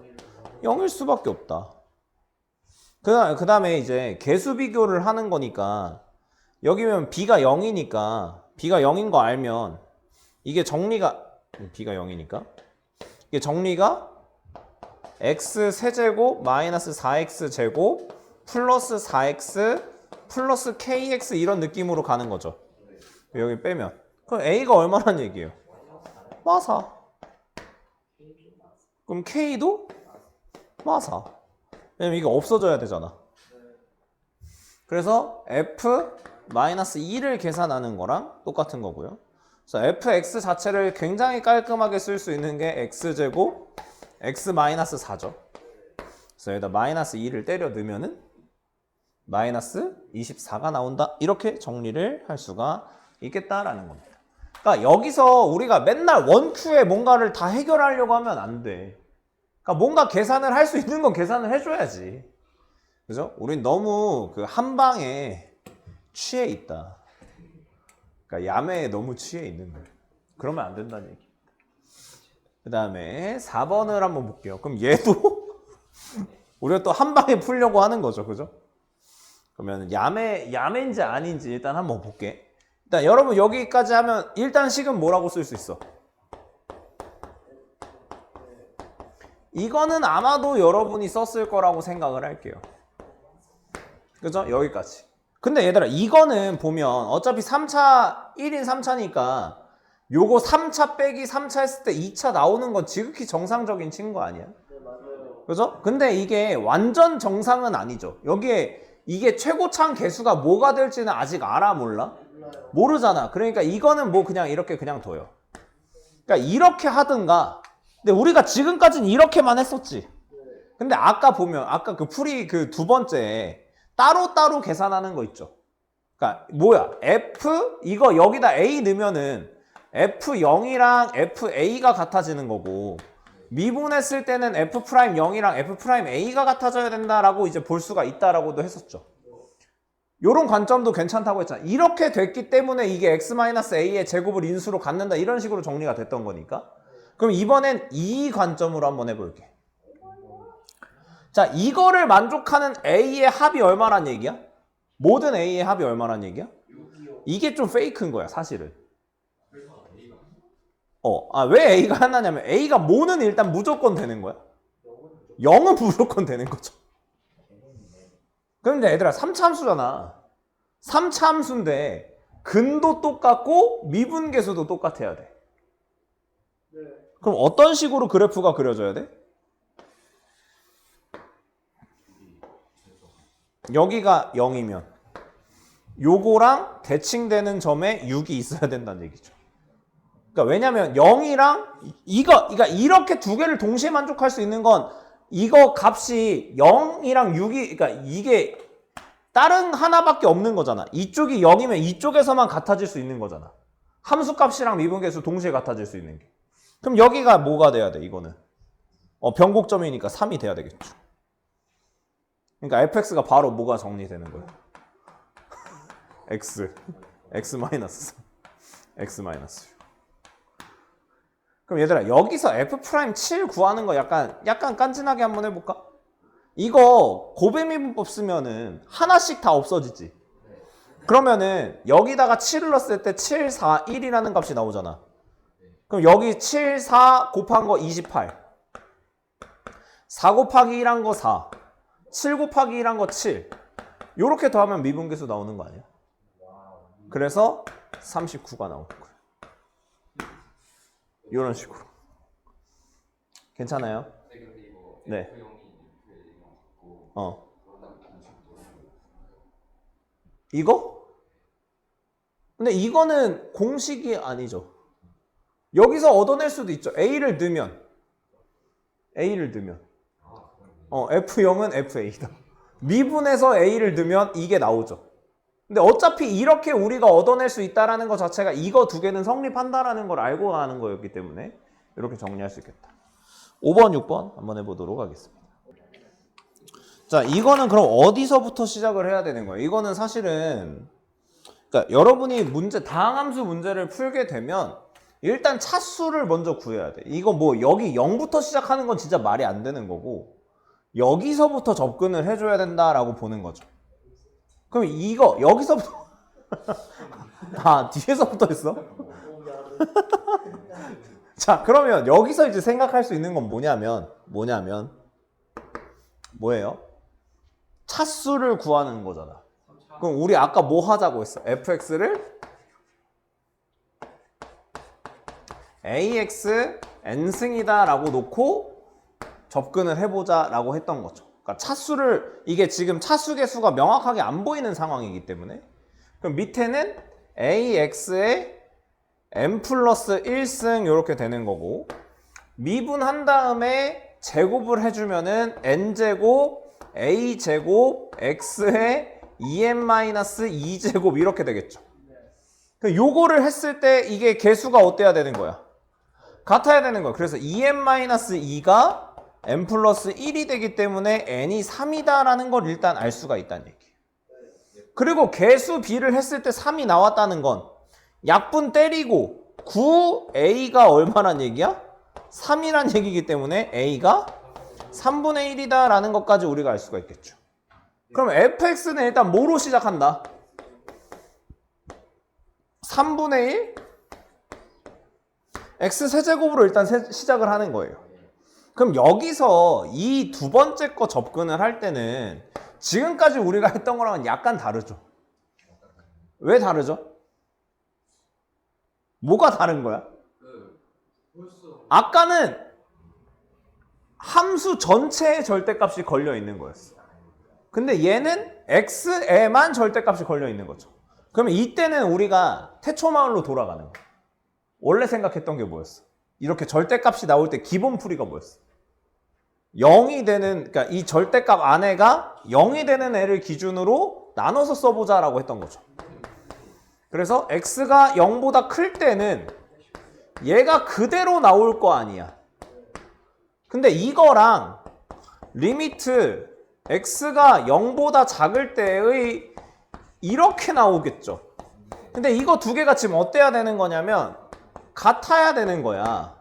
0일 수밖에 없다. 그 다음에 이제 개수 비교를 하는 거니까 여기면 b가 0이니까 b가 0인 거 알면 이게 정리가 b가 0이니까 이게 정리가 x 세제곱 마이너스 4x 제곱 플러스 4x 플러스 kx 이런 느낌으로 가는 거죠. 여기 빼면 그럼 a가 얼마란 얘기예요? 마사. 그럼 k도 마사. 왜냐면 이게 없어져야 되잖아. 그래서 f-2를 계산하는 거랑 똑같은 거고요. 그래서 fx 자체를 굉장히 깔끔하게 쓸 수 있는 게 x제곱 x-4죠. 그래서 여기다 마이너스 2를 때려 넣으면은 마이너스 24가 나온다. 이렇게 정리를 할 수가 있겠다라는 겁니다. 그러니까 여기서 우리가 맨날 원큐에 뭔가를 다 해결하려고 하면 안 돼. 그러니까 뭔가 계산을 할 수 있는 건 계산을 해줘야지. 그죠? 우린 너무 그 한 방에 취해 있다. 그러니까 야매에 너무 취해 있는 거예요. 그러면 안 된다는 얘기. 그 다음에 4번을 한번 볼게요. 그럼 얘도 우리가 또 한 방에 풀려고 하는 거죠. 그죠? 그러면 야매인지 아닌지 일단 한번 볼게. 일단 여러분 여기까지 하면 일단 식은 뭐라고 쓸 수 있어? 이거는 아마도 여러분이 썼을 거라고 생각을 할게요. 그죠? 여기까지. 근데 얘들아 이거는 보면 어차피 3차 1인 3차니까 요거 3차 빼기 3차 했을 때 2차 나오는 건 지극히 정상적인 친구 아니야? 그죠? 근데 이게 완전 정상은 아니죠. 여기에 이게 최고창 개수가 뭐가 될지는 아직 알아 몰라? 모르잖아. 그러니까 이거는 뭐 그냥 이렇게 그냥 둬요. 그러니까 이렇게 하든가. 근데 우리가 지금까지는 이렇게만 했었지. 근데 아까 보면 아까 그 풀이 그 두 번째 따로따로 계산하는 거 있죠. 그러니까 뭐야? F 이거 여기다 A 넣으면은 F0이랑 FA가 같아지는 거고 미분했을 때는 F'0이랑 F'A가 같아져야 된다라고 이제 볼 수가 있다라고도 했었죠. 요런 관점도 괜찮다고 했잖아. 이렇게 됐기 때문에 이게 X-A의 제곱을 인수로 갖는다 이런 식으로 정리가 됐던 거니까. 그럼 이번엔 이 관점으로 한번 해볼게. 자, 이거를 만족하는 A의 합이 얼마란 얘기야? 모든 A의 합이 얼마란 얘기야? 이게 좀 페이크인 거야, 사실은. 왜 A가 하나냐면 A가 뭐는 일단 무조건 되는 거야. 0은 무조건 되는 거죠. 그런데 얘들아 3차 함수잖아. 3차 함수인데 근도 똑같고 미분계수도 똑같아야 돼. 그럼 어떤 식으로 그래프가 그려져야 돼? 여기가 0이면 요거랑 대칭되는 점에 6이 있어야 된다는 얘기죠. 그러니까 왜냐면 0이랑 그러니까 이렇게 두 개를 동시에 만족할 수 있는 건 이거 값이 0이랑 6이 그러니까 이게 다른 하나밖에 없는 거잖아. 이쪽이 0이면 이쪽에서만 같아질 수 있는 거잖아. 함수 값이랑 미분계수 동시에 같아질 수 있는 게. 그럼 여기가 뭐가 돼야 돼? 이거는 변곡점이니까 3이 돼야 되겠죠. 그러니까 fx가 바로 뭐가 정리되는 거예요? x 마이너스 x 마이너스. 그럼 얘들아 여기서 f'7 구하는 거 약간 깐진하게 한번 해볼까? 이거 고배미분법 쓰면은 하나씩 다 없어지지. 그러면은 여기다가 7을 넣었을 때 7, 4, 1이라는 값이 나오잖아. 그럼 여기 7, 4 곱한 거 28. 4 곱하기 1한 거 4. 7 곱하기 1한 거 7. 요렇게 더하면 미분계수 나오는 거 아니야? 그래서 39가 나오는 거예요. 이런 식으로. 괜찮아요? 네. 이거? 근데 이거는 공식이 아니죠. 여기서 얻어낼 수도 있죠. A를 넣으면 F0은 FA다. 미분해서 A를 넣으면 이게 나오죠. 근데 어차피 이렇게 우리가 얻어낼 수 있다는 것 자체가 이거 두 개는 성립한다라는 걸 알고 가는 거였기 때문에 이렇게 정리할 수 있겠다. 5번, 6번 한번 해보도록 하겠습니다. 자, 이거는 그럼 어디서부터 시작을 해야 되는 거예요? 이거는 사실은 그러니까 여러분이 다항함수 문제를 풀게 되면 일단 차수를 먼저 구해야 돼. 이거 뭐 여기 0부터 시작하는 건 진짜 말이 안 되는 거고 여기서부터 접근을 해줘야 된다라고 보는 거죠. 그럼 이거 여기서부터 뒤에서부터 했어? 자, 그러면 여기서 이제 생각할 수 있는 건 뭐냐면 뭐예요? 차수를 구하는 거잖아. 그럼 우리 아까 뭐 하자고 했어? fx를 ax n승이다 라고 놓고 접근을 해보자 라고 했던 거죠. 그러니까 차수를 이게 지금 차수 계수가 명확하게 안 보이는 상황이기 때문에 그럼 밑에는 ax의 n 플러스 1승 이렇게 되는 거고 미분한 다음에 제곱을 해주면은 n제곱 a제곱 x의 2n-2제곱 이렇게 되겠죠. 요거를 했을 때 이게 개수가 어때야 되는 거야? 같아야 되는 거야. 그래서 2n-2가 n 플러스 1이 되기 때문에 n이 3이다 라는 걸 일단 알 수가 있다는 얘기예요. 그리고 개수 b를 했을 때 3이 나왔다는 건 약분 때리고 9a가 얼마란 얘기야? 3이란 얘기이기 때문에 a가 3분의 1이다 라는 것까지 우리가 알 수가 있겠죠. 그럼 fx는 일단 뭐로 시작한다? 3분의 1 x 세제곱으로 일단 시작을 하는 거예요. 그럼 여기서 이 두 번째 거 접근을 할 때는 지금까지 우리가 했던 거랑은 약간 다르죠. 왜 다르죠? 뭐가 다른 거야? 아까는 함수 전체의 절대값이 걸려 있는 거였어. 근데 얘는 x에만 절대값이 걸려 있는 거죠. 그러면 이때는 우리가 태초마을로 돌아가는 거야. 원래 생각했던 게 뭐였어? 이렇게 절대값이 나올 때 기본 풀이가 뭐였어? 0이 되는, 그러니까 이 절대값 안에가 0이 되는 애를 기준으로 나눠서 써보자라고 했던 거죠. 그래서 x가 0보다 클 때는 얘가 그대로 나올 거 아니야. 근데 이거랑 리미트 x가 0보다 작을 때의 이렇게 나오겠죠. 근데 이거 두 개가 지금 어때야 되는 거냐면 같아야 되는 거야.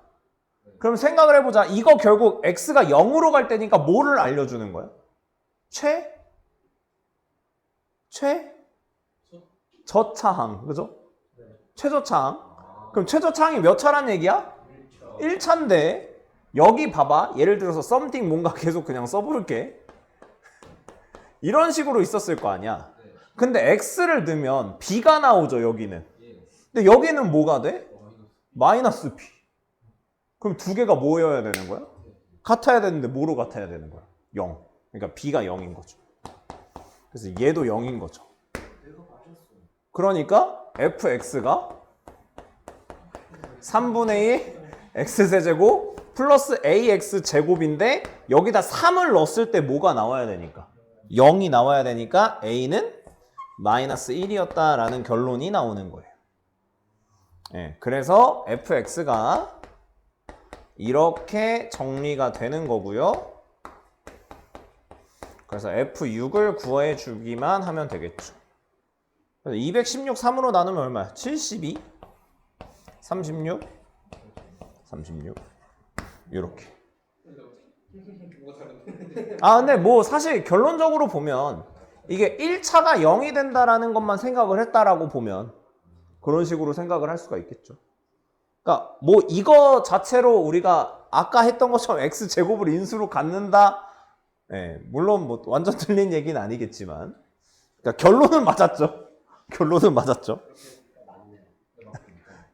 그럼 생각을 해보자. 이거 결국 x가 0으로 갈 때니까 뭐를 알려주는 거야? 저차항. 그죠? 최저차항. 그럼 최저차항이 몇 차란 얘기야? 1차인데 여기 봐봐. 예를 들어서 썸띵 뭔가 계속 그냥 써볼게. 이런 식으로 있었을 거 아니야. 근데 x를 넣으면 b가 나오죠. 여기는. 근데 여기는 뭐가 돼? 마이너스 b. 그럼 두 개가 뭐여야 되는 거야? 같아야 되는데 뭐로 같아야 되는 거야? 0. 그러니까 b가 0인 거죠. 그래서 얘도 0인 거죠. 그러니까 fx가 3분의 1 x세제곱 플러스 ax 제곱인데 여기다 3을 넣었을 때 뭐가 나와야 되니까? 0이 나와야 되니까 a는 마이너스 1이었다라는 결론이 나오는 거예요. 네, 그래서 fx가 이렇게 정리가 되는 거고요. 그래서 f6을 구해주기만 하면 되겠죠. 216 3으로 나누면 얼마야? 72 36 36 이렇게. 근데 뭐 사실 결론적으로 보면 이게 1차가 0이 된다라는 것만 생각을 했다라고 보면 그런 식으로 생각을 할 수가 있겠죠. 그러니까 뭐 이거 자체로 우리가 아까 했던 것처럼 x제곱을 인수로 갖는다. 네, 물론 뭐 완전 틀린 얘기는 아니겠지만 그러니까 결론은 맞았죠. 결론은 맞았죠.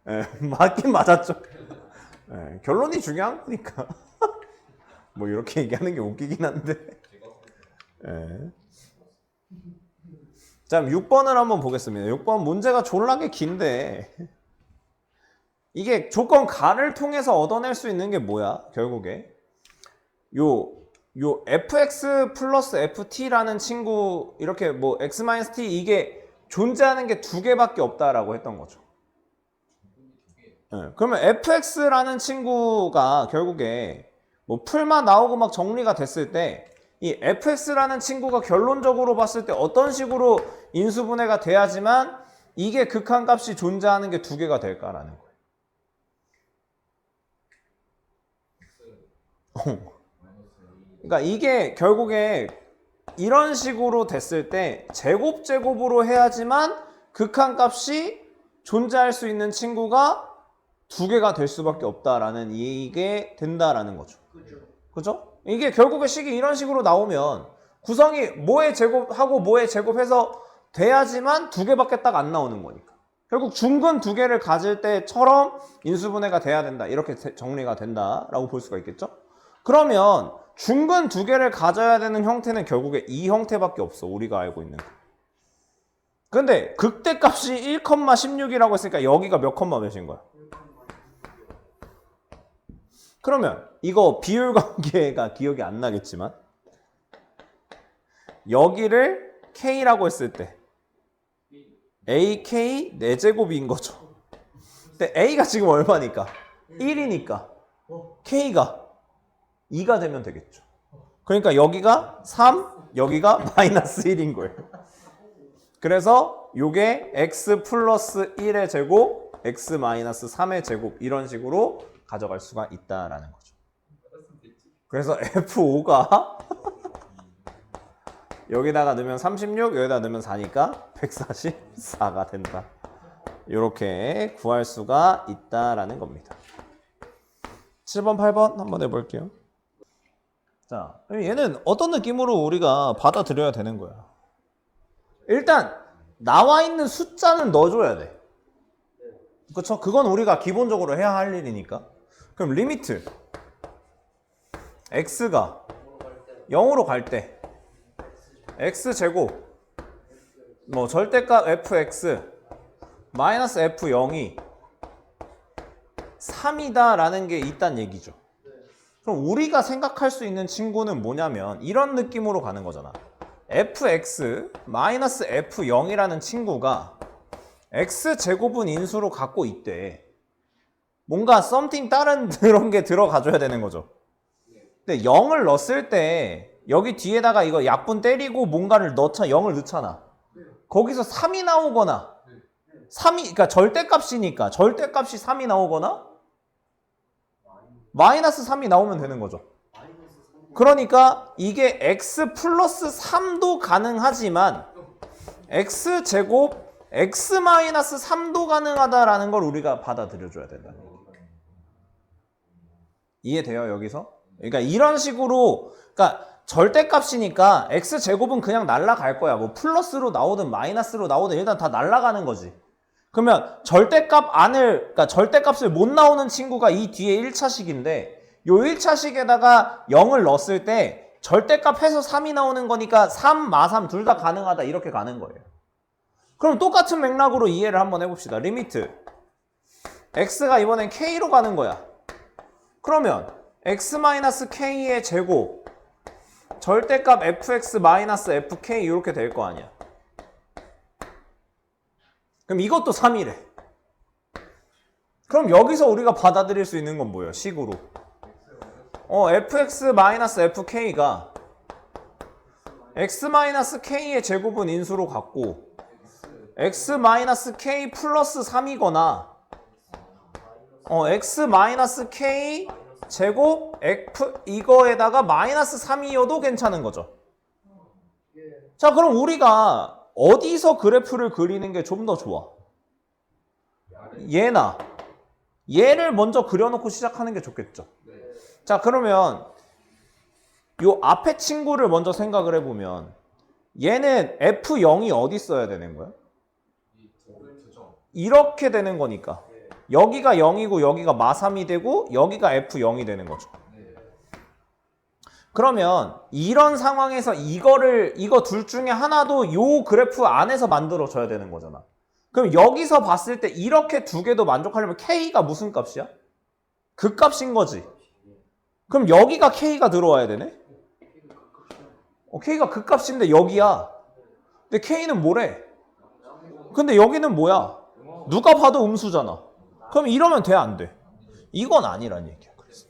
네, 맞긴 맞았죠. 네, 결론이 중요한 거니까. 뭐 이렇게 얘기하는 게 웃기긴 한데. 네. 자, 6번을 한번 보겠습니다. 6번 문제가 졸라게 긴데 이게 조건 가를 통해서 얻어낼 수 있는 게 뭐야? 결국에 요 요 fx 플러스 ft라는 친구 이렇게 뭐 x-t 이게 존재하는 게 두 개밖에 없다라고 했던 거죠. 네, 그러면 fx라는 친구가 결국에 뭐 풀만 나오고 막 정리가 됐을 때 이 fx라는 친구가 결론적으로 봤을 때 어떤 식으로 인수분해가 돼야지만 이게 극한값이 존재하는 게 두 개가 될까라는 거예요. 그러니까 이게 결국에 이런 식으로 됐을 때 제곱으로 해야지만 극한값이 존재할 수 있는 친구가 두 개가 될 수밖에 없다라는 이게 된다라는 거죠. 그죠? 이게 결국에 식이 이런 식으로 나오면 구성이 뭐의 제곱하고 뭐의 제곱해서 돼야지만 두 개밖에 딱 안 나오는 거니까. 결국 중근 두 개를 가질 때처럼 인수분해가 돼야 된다. 이렇게 정리가 된다라고 볼 수가 있겠죠? 그러면 중근 두 개를 가져야 되는 형태는 결국에 이 형태밖에 없어. 우리가 알고 있는 거. 근데 극대값이 1,16이라고 했으니까 여기가 몇 컴마 몇인 거야? 그러면 이거 비율 관계가 기억이 안 나겠지만 여기를 K라고 했을 때 AK 4제곱인 거죠. 근데 A가 지금 얼마니까? 1이니까 K가 2가 되면 되겠죠. 그러니까 여기가 3, 여기가 마이너스 1인 거예요. 그래서 요게 x 플러스 1의 제곱, x 마이너스 3의 제곱 이런 식으로 가져갈 수가 있다라는 거죠. 그래서 F5가 여기다가 넣으면 36, 여기다 넣으면 4니까 144가 된다. 이렇게 구할 수가 있다라는 겁니다. 7번, 8번 한번 해볼게요. 자, 얘는 어떤 느낌으로 우리가 받아들여야 되는 거야? 일단 나와 있는 숫자는 넣어줘야 돼. 그쵸? 그건 우리가 기본적으로 해야 할 일이니까. 그럼 리미트 x가 0으로 갈 때 x제곱 뭐 절대값 fx 마이너스 f0이 3이다 라는 게 있단 얘기죠. 그럼 우리가 생각할 수 있는 친구는 뭐냐면 이런 느낌으로 가는 거잖아. fx 마이너스 f0이라는 친구가 x제곱은 인수로 갖고 있대. 뭔가 something 다른 그런 게 들어가줘야 되는 거죠. 근데 0을 넣었을 때 여기 뒤에다가 이거 약분 때리고 뭔가를 넣자 0을 넣잖아. 거기서 3이 나오거나 3이 그러니까 절대값이니까 절대값이 3이 나오거나 마이너스 3이 나오면 되는 거죠. 그러니까 이게 x 플러스 3도 가능하지만 x제곱 x 마이너스 3도 가능하다라는 걸 우리가 받아들여줘야 된다. 이해돼요 여기서? 그러니까 이런 식으로 그러니까 절대값이니까 x제곱은 그냥 날아갈 거야. 뭐 플러스로 나오든 마이너스로 나오든 일단 다 날아가는 거지. 그러면 그러니까 절대값을 못 나오는 친구가 이 뒤에 1차식인데 요 1차식에다가 0을 넣었을 때 절대값 해서 3이 나오는 거니까 3, 마3 둘 다 가능하다 이렇게 가는 거예요. 그럼 똑같은 맥락으로 이해를 한번 해봅시다. 리미트 x가 이번엔 k로 가는 거야. 그러면 x-k의 제곱 절대값 fx-fk 이렇게 될 거 아니야. 그럼 이것도 3이래. 그럼 여기서 우리가 받아들일 수 있는 건 뭐예요? 식으로 fx-fk가 x-k의 제곱은 인수로 갖고 x-k 플러스 3이거나 x-k 제곱 f 이거에다가 마이너스 3이어도 괜찮은 거죠. 자, 그럼 우리가 어디서 그래프를 그리는 게 좀 더 좋아? 얘를 먼저 그려놓고 시작하는 게 좋겠죠. 자, 그러면 요 앞에 친구를 먼저 생각을 해보면 얘는 F0이 어디 있어야 되는 거야? 이렇게 되는 거니까 여기가 0이고 여기가 마3이 되고 여기가 F0이 되는 거죠. 그러면 이런 상황에서 이거 둘 중에 하나도 요 그래프 안에서 만들어줘야 되는 거잖아. 그럼 여기서 봤을 때 이렇게 두 개도 만족하려면 K가 무슨 값이야? 그 값인 거지. 그럼 여기가 K가 들어와야 되네? K가 극값인데 여기야. 근데 K는 뭐래? 근데 여기는 뭐야? 누가 봐도 음수잖아. 그럼 이러면 돼, 안 돼? 이건 아니란 얘기야. 그래서.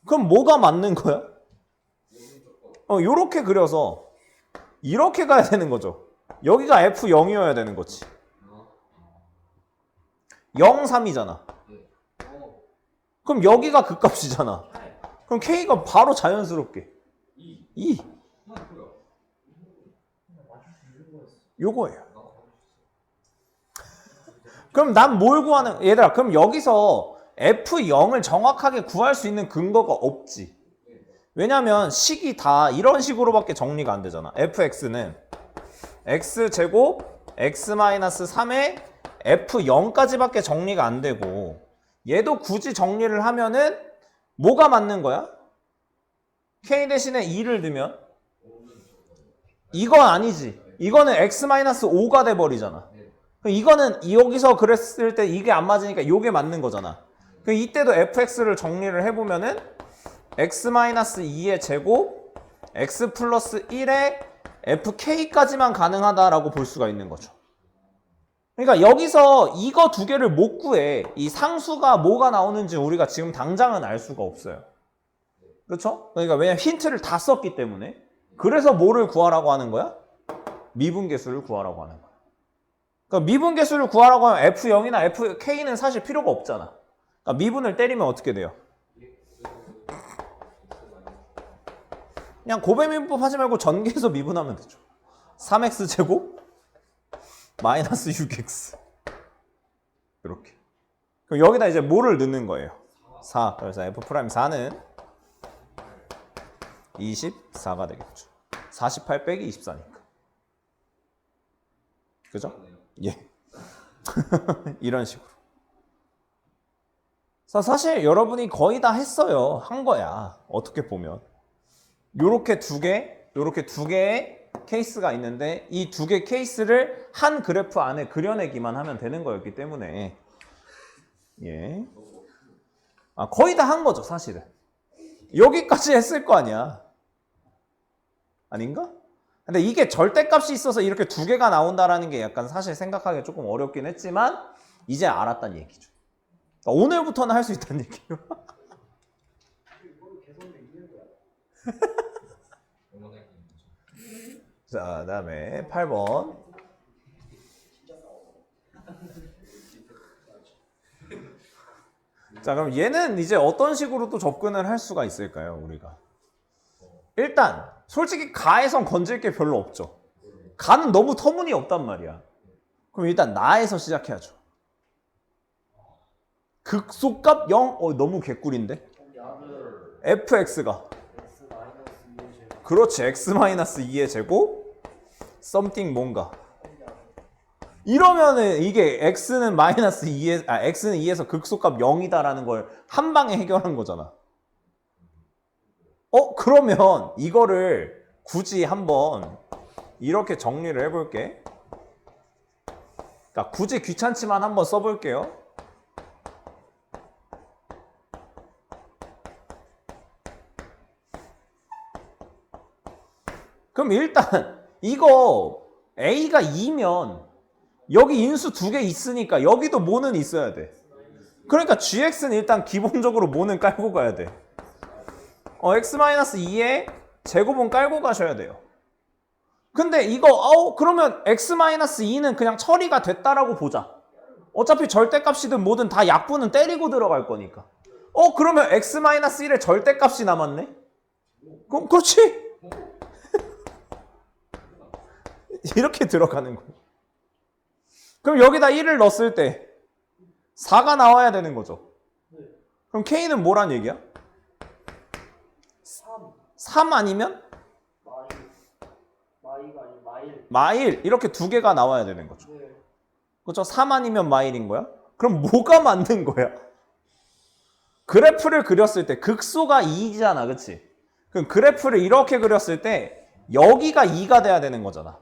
그럼 뭐가 맞는 거야? 요렇게 그려서 이렇게 가야 되는 거죠. 여기가 F0이어야 되는 거지. 0, 3이잖아. 그럼 여기가 극값이잖아. 그럼 K가 바로 자연스럽게 2. 요거예요. 그럼 난 뭘 구하는, 얘들아, 그럼 여기서 F0을 정확하게 구할 수 있는 근거가 없지. 왜냐면 식이 다 이런 식으로밖에 정리가 안 되잖아. fx는 x제곱 x-3에 f0까지밖에 정리가 안 되고, 얘도 굳이 정리를 하면은 뭐가 맞는 거야? k 대신에 2를 두면 이건 아니지. 이거는 x-5가 돼버리잖아. 이거는 여기서 그랬을 때 이게 안 맞으니까 이게 맞는 거잖아. 이때도 fx를 정리를 해보면은 x-2의 제곱 x 플러스 1의 fk까지만 가능하다라고 볼 수가 있는 거죠. 그러니까 여기서 이거 두 개를 못 구해. 이 상수가 뭐가 나오는지 우리가 지금 당장은 알 수가 없어요. 그렇죠? 그러니까 왜냐면 힌트를 다 썼기 때문에. 그래서 뭐를 구하라고 하는 거야? 미분계수를 구하라고 하는 거야. 그러니까 미분계수를 구하라고 하면 f0이나 fk는 사실 필요가 없잖아. 그러니까 미분을 때리면 어떻게 돼요? 그냥 고배미분법 하지 말고 전개해서 미분하면 되죠. 3x제곱 마이너스 6x 이렇게. 그럼 여기다 이제 뭐를 넣는 거예요? 4. 그래서 f'4는 24가 되겠죠. 48 빼기 24니까. 그죠? 예. 이런 식으로. 그래서 사실 여러분이 거의 다 했어요. 한 거야. 어떻게 보면. 요렇게 두 개의 케이스가 있는데 이 두 개 케이스를 한 그래프 안에 그려내기만 하면 되는 거였기 때문에 예. 거의 다 한 거죠, 사실은. 여기까지 했을 거 아니야. 아닌가? 근데 이게 절대값이 있어서 이렇게 두 개가 나온다라는 게 약간 사실 생각하기가 조금 어렵긴 했지만 이제 알았다는 얘기죠. 그러니까 오늘부터는 할 수 있다는 얘기예요. 자, 다음에 8번. 자, 그럼 얘는 이제 어떤 식으로 또 접근을 할 수가 있을까요, 우리가? 일단 솔직히 가에선 건질 게 별로 없죠. 가는 너무 터무니없단 말이야. 그럼 일단 나에서 시작해야죠. 극소값 0? 너무 개꿀인데? fx가 그렇지, x-2의 제곱 something 뭔가 이러면은 이게 x는 x는 2에서 극소값 0이다라는 걸 한 방에 해결한 거잖아. 그러면 이거를 굳이 한번 이렇게 정리를 해볼게. 그러니까 굳이 귀찮지만 한번 써볼게요. 그럼 일단 이거 A가 2면 여기 인수 두 개 있으니까 여기도 뭐는 있어야 돼. 그러니까 GX는 일단 기본적으로 뭐는 깔고 가야 돼. x-2의 제곱은 깔고 가셔야 돼요. 근데 이거 그러면 x-2는 그냥 처리가 됐다라고 보자. 어차피 절대값이든 뭐든 다 약분은 때리고 들어갈 거니까. 그러면 x-1의 절대값이 남았네? 그럼 그렇지. 이렇게 들어가는 거예요. 그럼 여기다 1을 넣었을 때 4가 나와야 되는 거죠. 그럼 K는 뭐란 얘기야? 3 아니면? 마일. 이렇게 두 개가 나와야 되는 거죠. 그렇죠? 3 아니면 마일인 거야? 그럼 뭐가 맞는 거야? 그래프를 그렸을 때 극소가 2잖아, 그치? 그럼 그래프를 이렇게 그렸을 때 여기가 2가 돼야 되는 거잖아.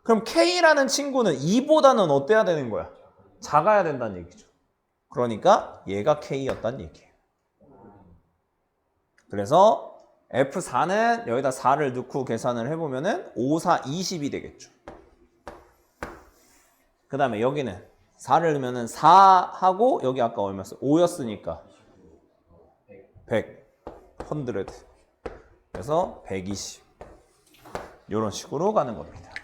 그럼 K라는 친구는 2보다는 어때야 되는 거야? 작아야 된다는 얘기죠. 그러니까 얘가 K였다는 얘기예요. 그래서 F4는 여기다 4를 넣고 계산을 해보면은 5, 4, 20이 되겠죠. 그 다음에 여기는 4를 넣으면은 4하고 여기 아까 얼마였어? 5였으니까 100, 100. 그래서 120. 이런 식으로 가는 겁니다.